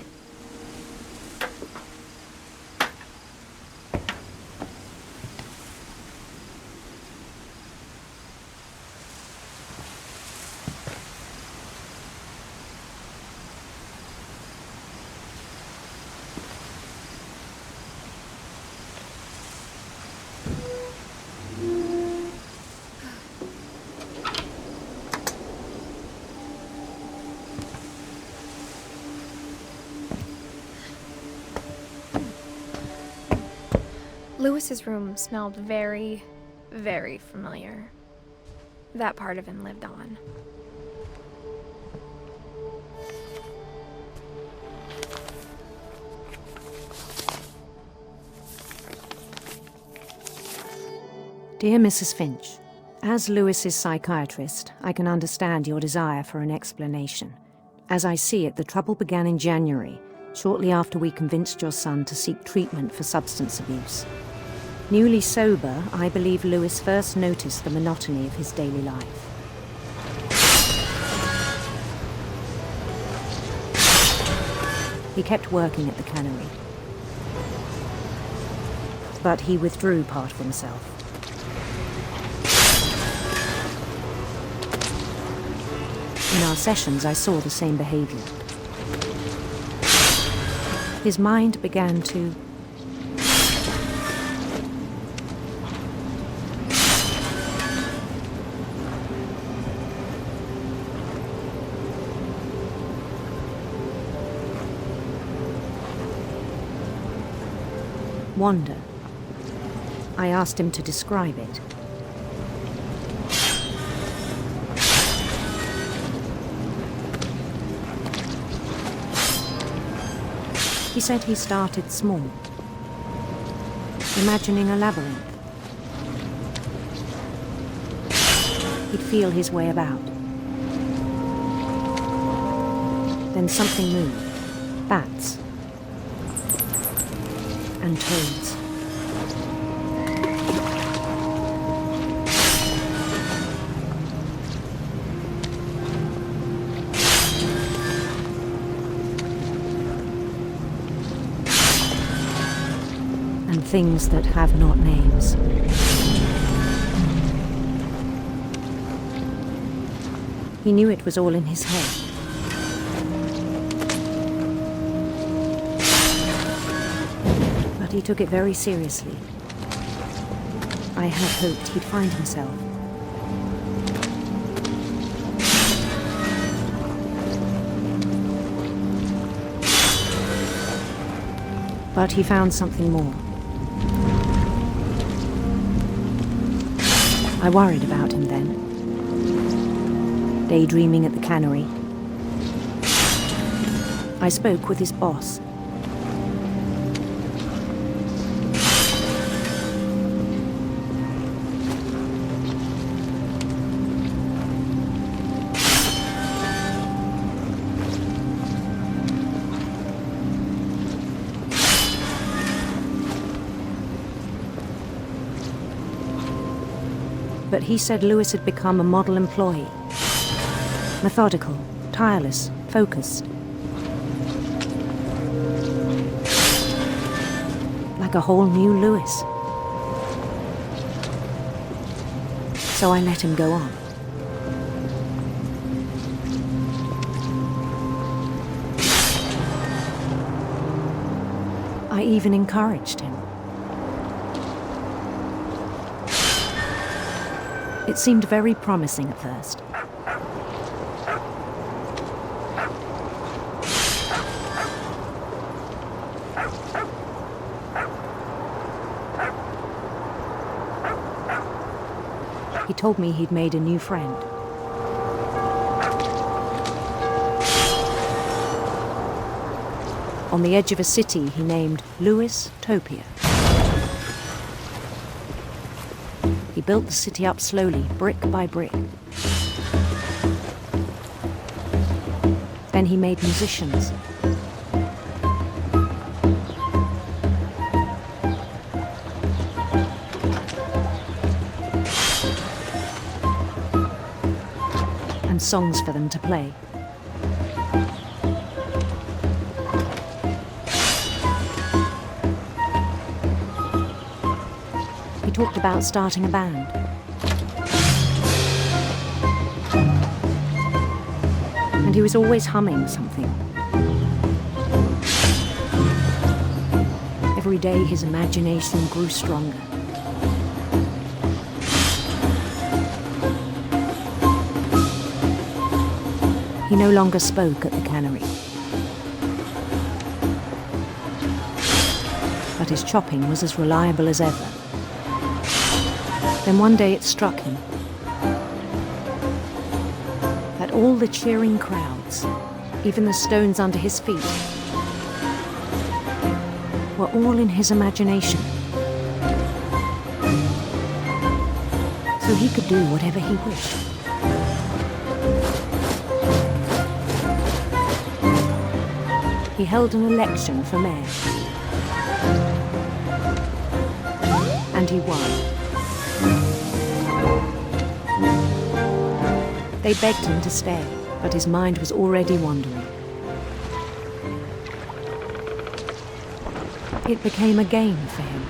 Louis's room smelled very, very familiar. That part of him lived on. Dear Mrs. Finch, as Louis's psychiatrist, I can understand your desire for an explanation. As I see it, the trouble began in January, shortly after we convinced your son to seek treatment for substance abuse. Newly sober, I believe Lewis first noticed the monotony of his daily life. He kept working at the cannery, but he withdrew part of himself. In our sessions, I saw the same behavior. His mind began to wander. I asked him to describe it. He said he started small, imagining a labyrinth. He'd feel his way about. Then something moved. Bats. And toads. And things that have not names. He knew it was all in his head. But he took it very seriously. I had hoped he'd find himself. But he found something more. I worried about him then. Daydreaming at the cannery. I spoke with his boss. But he said Lewis had become a model employee. Methodical, tireless, focused. Like a whole new Lewis. So I let him go on. I even encouraged him. It seemed very promising at first. He told me he'd made a new friend. On the edge of a city he named Lewis Topia. He built the city up slowly, brick by brick. Then he made musicians. And songs for them to play. He talked about starting a band. And he was always humming something. Every day his imagination grew stronger. He no longer spoke at the cannery. But his chopping was as reliable as ever. Then one day it struck him that all the cheering crowds, even the stones under his feet, were all in his imagination. So he could do whatever he wished. He held an election for mayor. And and he won. They begged him to stay, but his mind was already wandering. It became a game for him.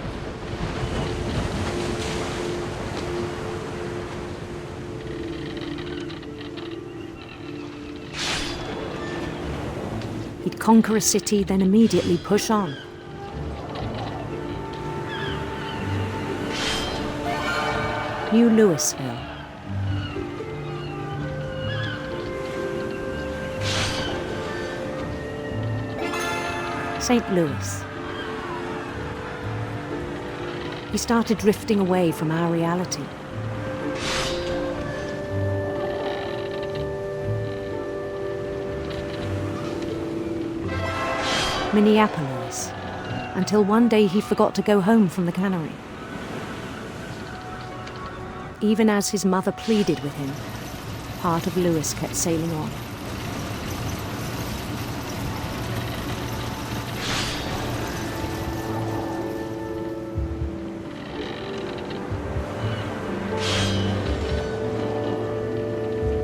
He'd conquer a city, then immediately push on. New Louisville. St. Louis. He started drifting away from our reality. Minneapolis, until one day he forgot to go home from the cannery. Even as his mother pleaded with him, part of Louis kept sailing on.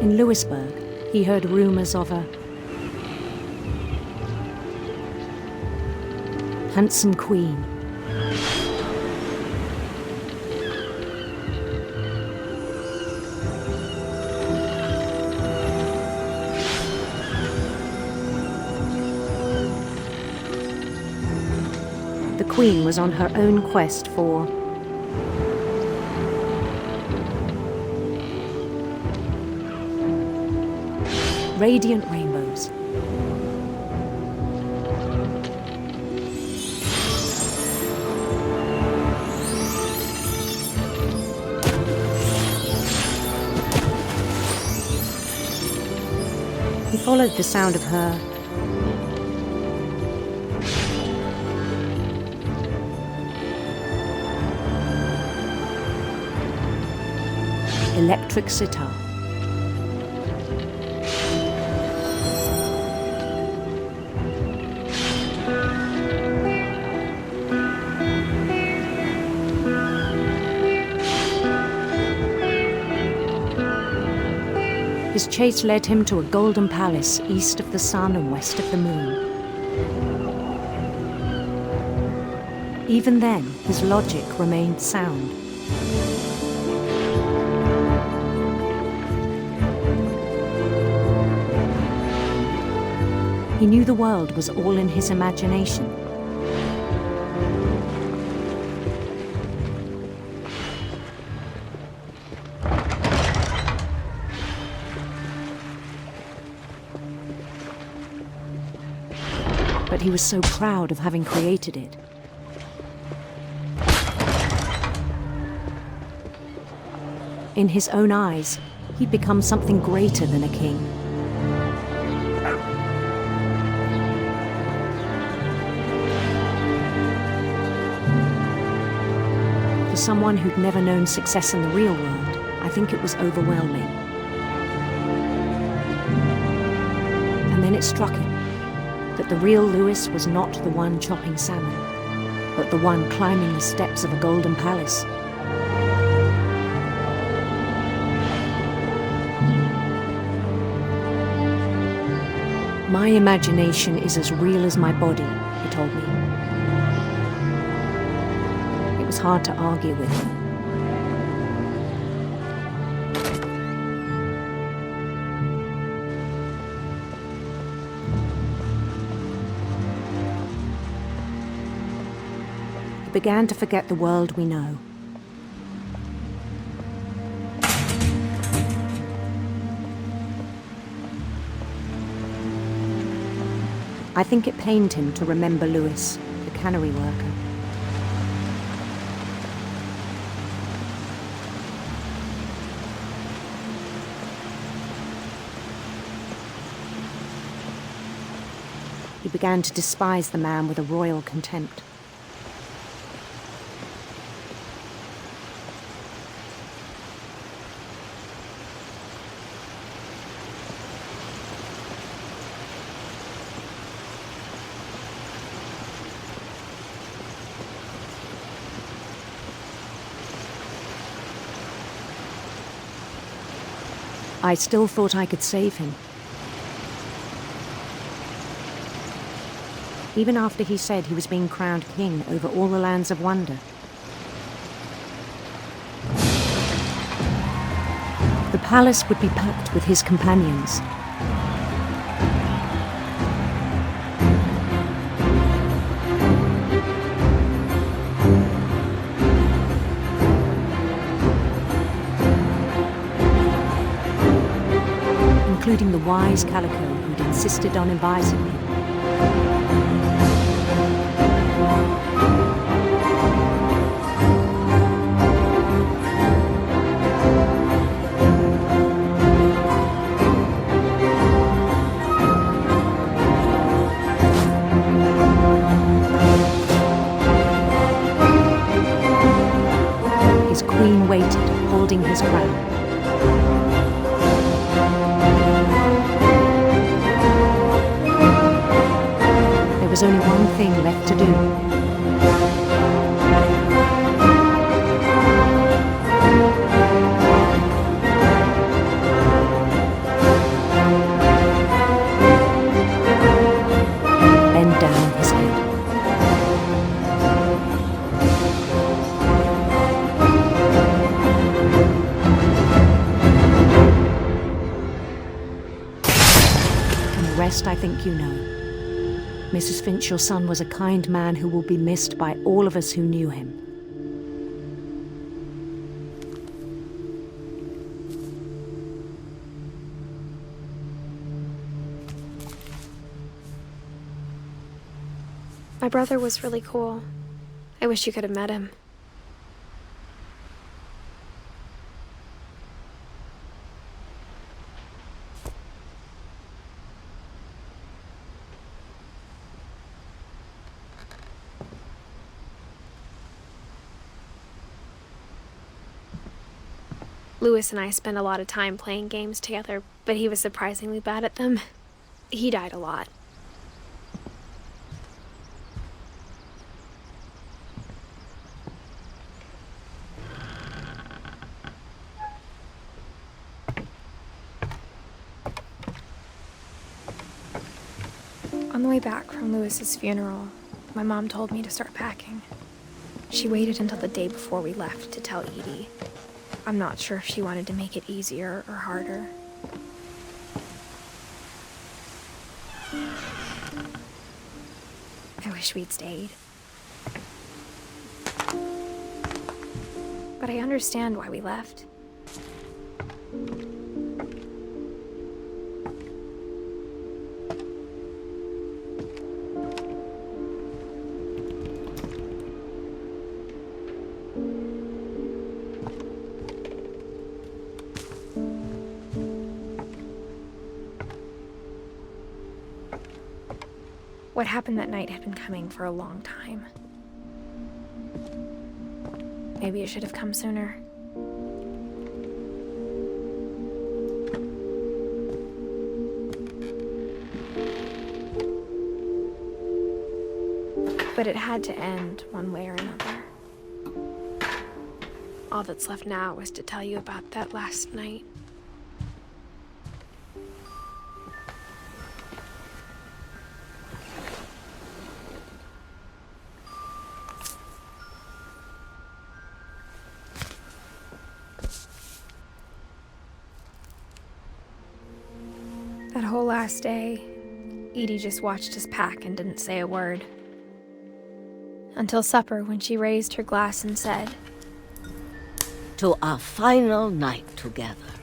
In Louisburg, he heard rumors of a handsome queen. The queen was on her own quest for radiant rainbows. He followed the sound of her electric sitar. His chase led him to a golden palace east of the sun and west of the moon. Even then, his logic remained sound. He knew the world was all in his imagination. But he was so proud of having created it. In his own eyes, he'd become something greater than a king. For someone who'd never known success in the real world, I think it was overwhelming. And then it struck him that the real Louis was not the one chopping salmon, but the one climbing the steps of a golden palace. My imagination is as real as my body, he told me. It was hard to argue with him. He began to forget the world we know. I think it pained him to remember Louis, the cannery worker. He began to despise the man with a royal contempt. I still thought I could save him. Even after he said he was being crowned king over all the lands of wonder. The palace would be packed with his companions. Including the wise Calico who'd insisted on inviting me. His queen waited, holding his crown. There was only one thing left to do. Bend down his head. And the rest I think you know. Mrs. Finch, your son was a kind man who will be missed by all of us who knew him. My brother was really cool. I wish you could have met him. Lewis and I spent a lot of time playing games together, but he was surprisingly bad at them. He died a lot. On the way back from Lewis's funeral, my mom told me to start packing. She waited until the day before we left to tell Edie. I'm not sure if she wanted to make it easier or harder. I wish we'd stayed. But I understand why we left. What happened that night had been coming for a long time. Maybe it should have come sooner. But it had to end one way or another. All that's left now is to tell you about that last night. That whole last day, Edie just watched us pack and didn't say a word. Until supper, when she raised her glass and said, "To our final night together,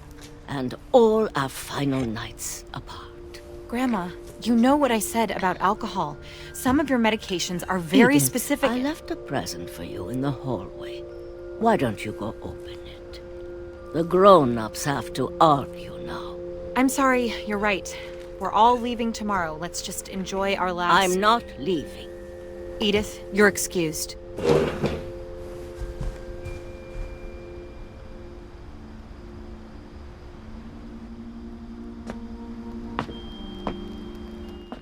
and all our final nights apart." Grandma, you know what I said about alcohol. Some of your medications are very Edith, specific. I left a present for you in the hallway. Why don't you go open it? The grown-ups have to argue now. I'm sorry, you're right. We're all leaving tomorrow. Let's just enjoy our last... I'm not leaving. Edith, you're excused.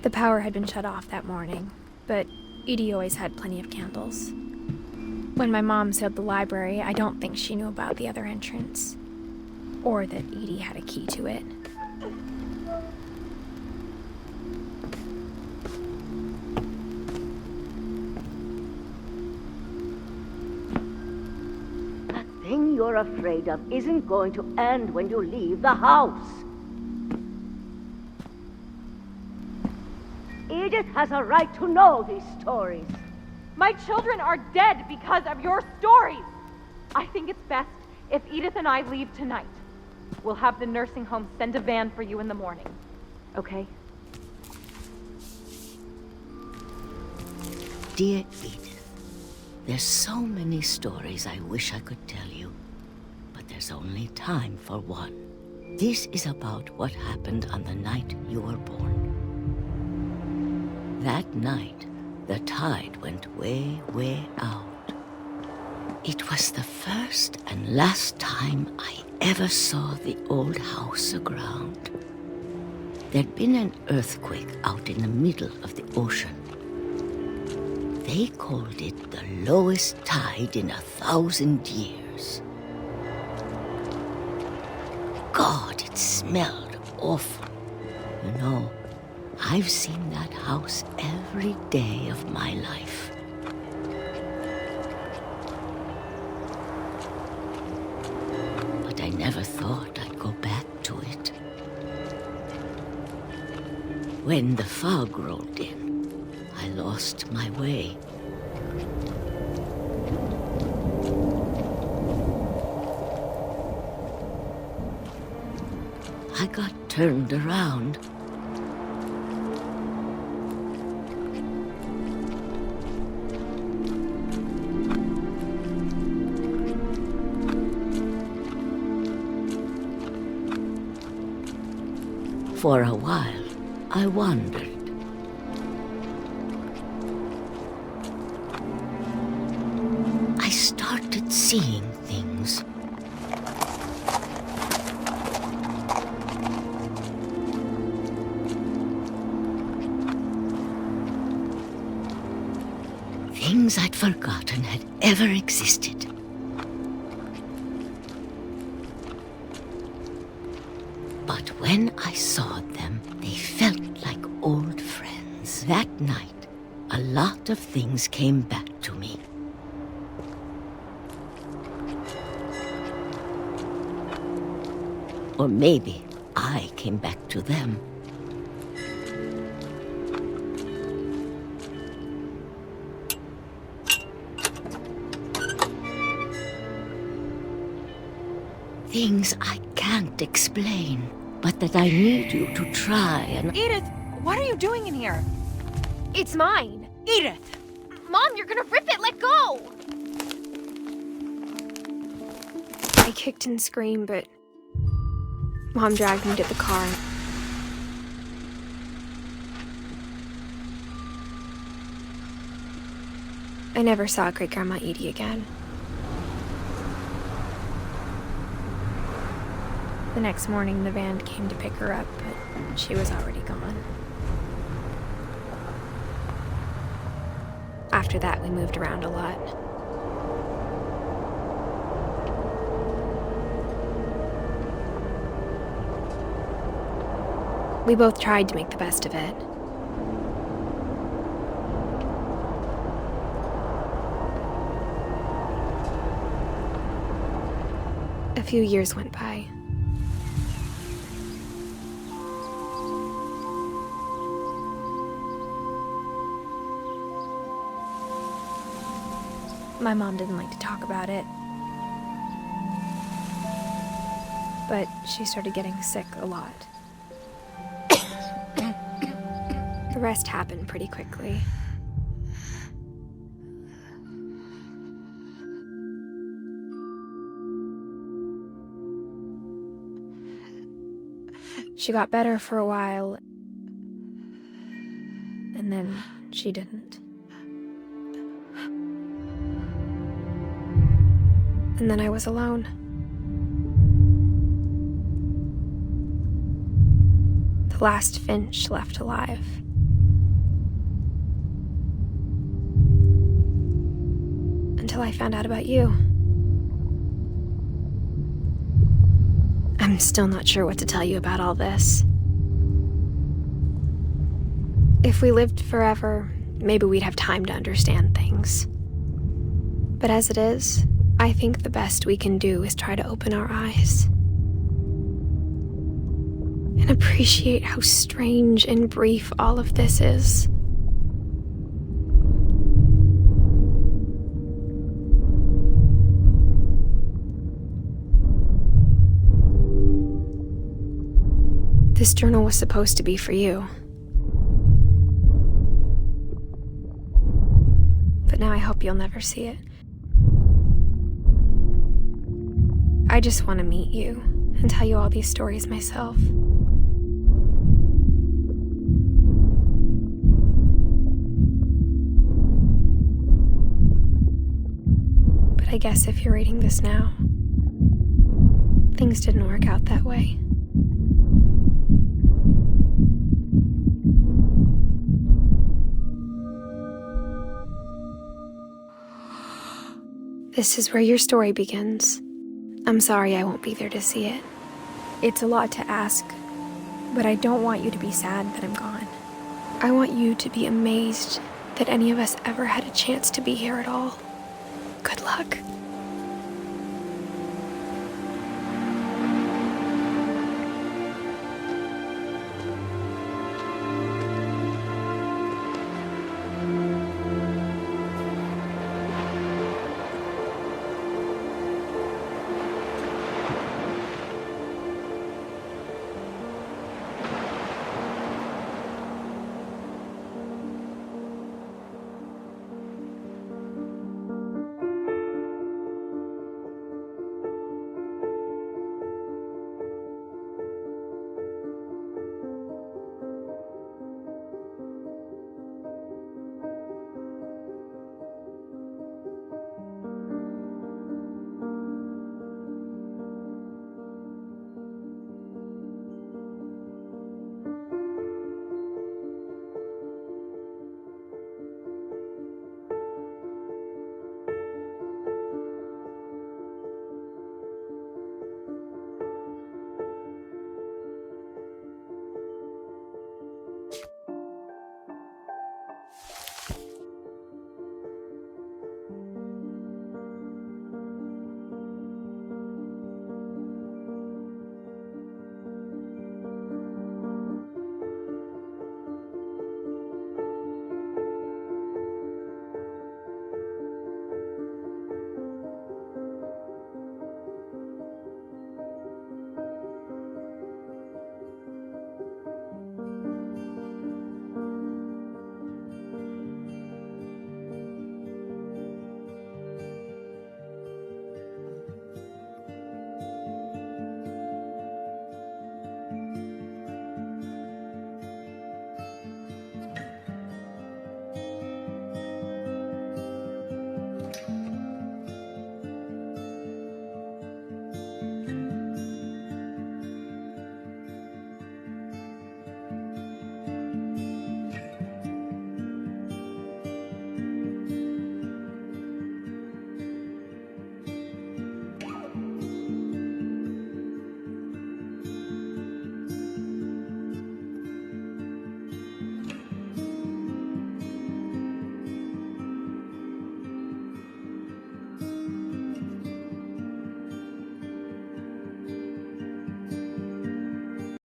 The power had been shut off that morning, but Edie always had plenty of candles. When my mom sealed the library, I don't think she knew about the other entrance. Or that Edie had a key to it. That thing you're afraid of isn't going to end when you leave the house. Edith has a right to know these stories. My children are dead because of your stories. I think it's best if Edith and I leave tonight. We'll have the nursing home send a van for you in the morning. Okay? Dear Edith, there's so many stories I wish I could tell you, but there's only time for one. This is about what happened on the night you were born. That night, the tide went way, way out. It was the first and last time I ever saw the old house aground. There'd been an earthquake out in the middle of the ocean. They called it the lowest tide in 1,000 years. God, it smelled awful. You know, I've seen that house every day of my life. But I never thought I'd go back to it. When the fog rolled in, I lost my way. I got turned around. For a while, I wandered. I started seeing things. Things I'd forgotten had ever existed. But when I saw them, they felt like old friends. That night, a lot of things came back to me. Or maybe I came back to them. Things I can't explain, but that I need you to try and... Edith, what are you doing in here? It's mine. Edith! Mom, you're gonna rip it! Let go! I kicked and screamed, but Mom dragged me to the car. I never saw Great-Grandma Edie again. The next morning, the van came to pick her up, but she was already gone. After that, we moved around a lot. We both tried to make the best of it. A few years went by. My mom didn't like to talk about it. But she started getting sick a lot. The rest happened pretty quickly. She got better for a while, and then she didn't. And then I was alone. The last Finch left alive. Until I found out about you. I'm still not sure what to tell you about all this. If we lived forever, maybe we'd have time to understand things. But as it is, I think the best we can do is try to open our eyes and appreciate how strange and brief all of this is. This journal was supposed to be for you. But now I hope you'll never see it. I just want to meet you and tell you all these stories myself. But I guess if you're reading this now, things didn't work out that way. This is where your story begins. I'm sorry I won't be there to see it. It's a lot to ask, but I don't want you to be sad that I'm gone. I want you to be amazed that any of us ever had a chance to be here at all. Good luck.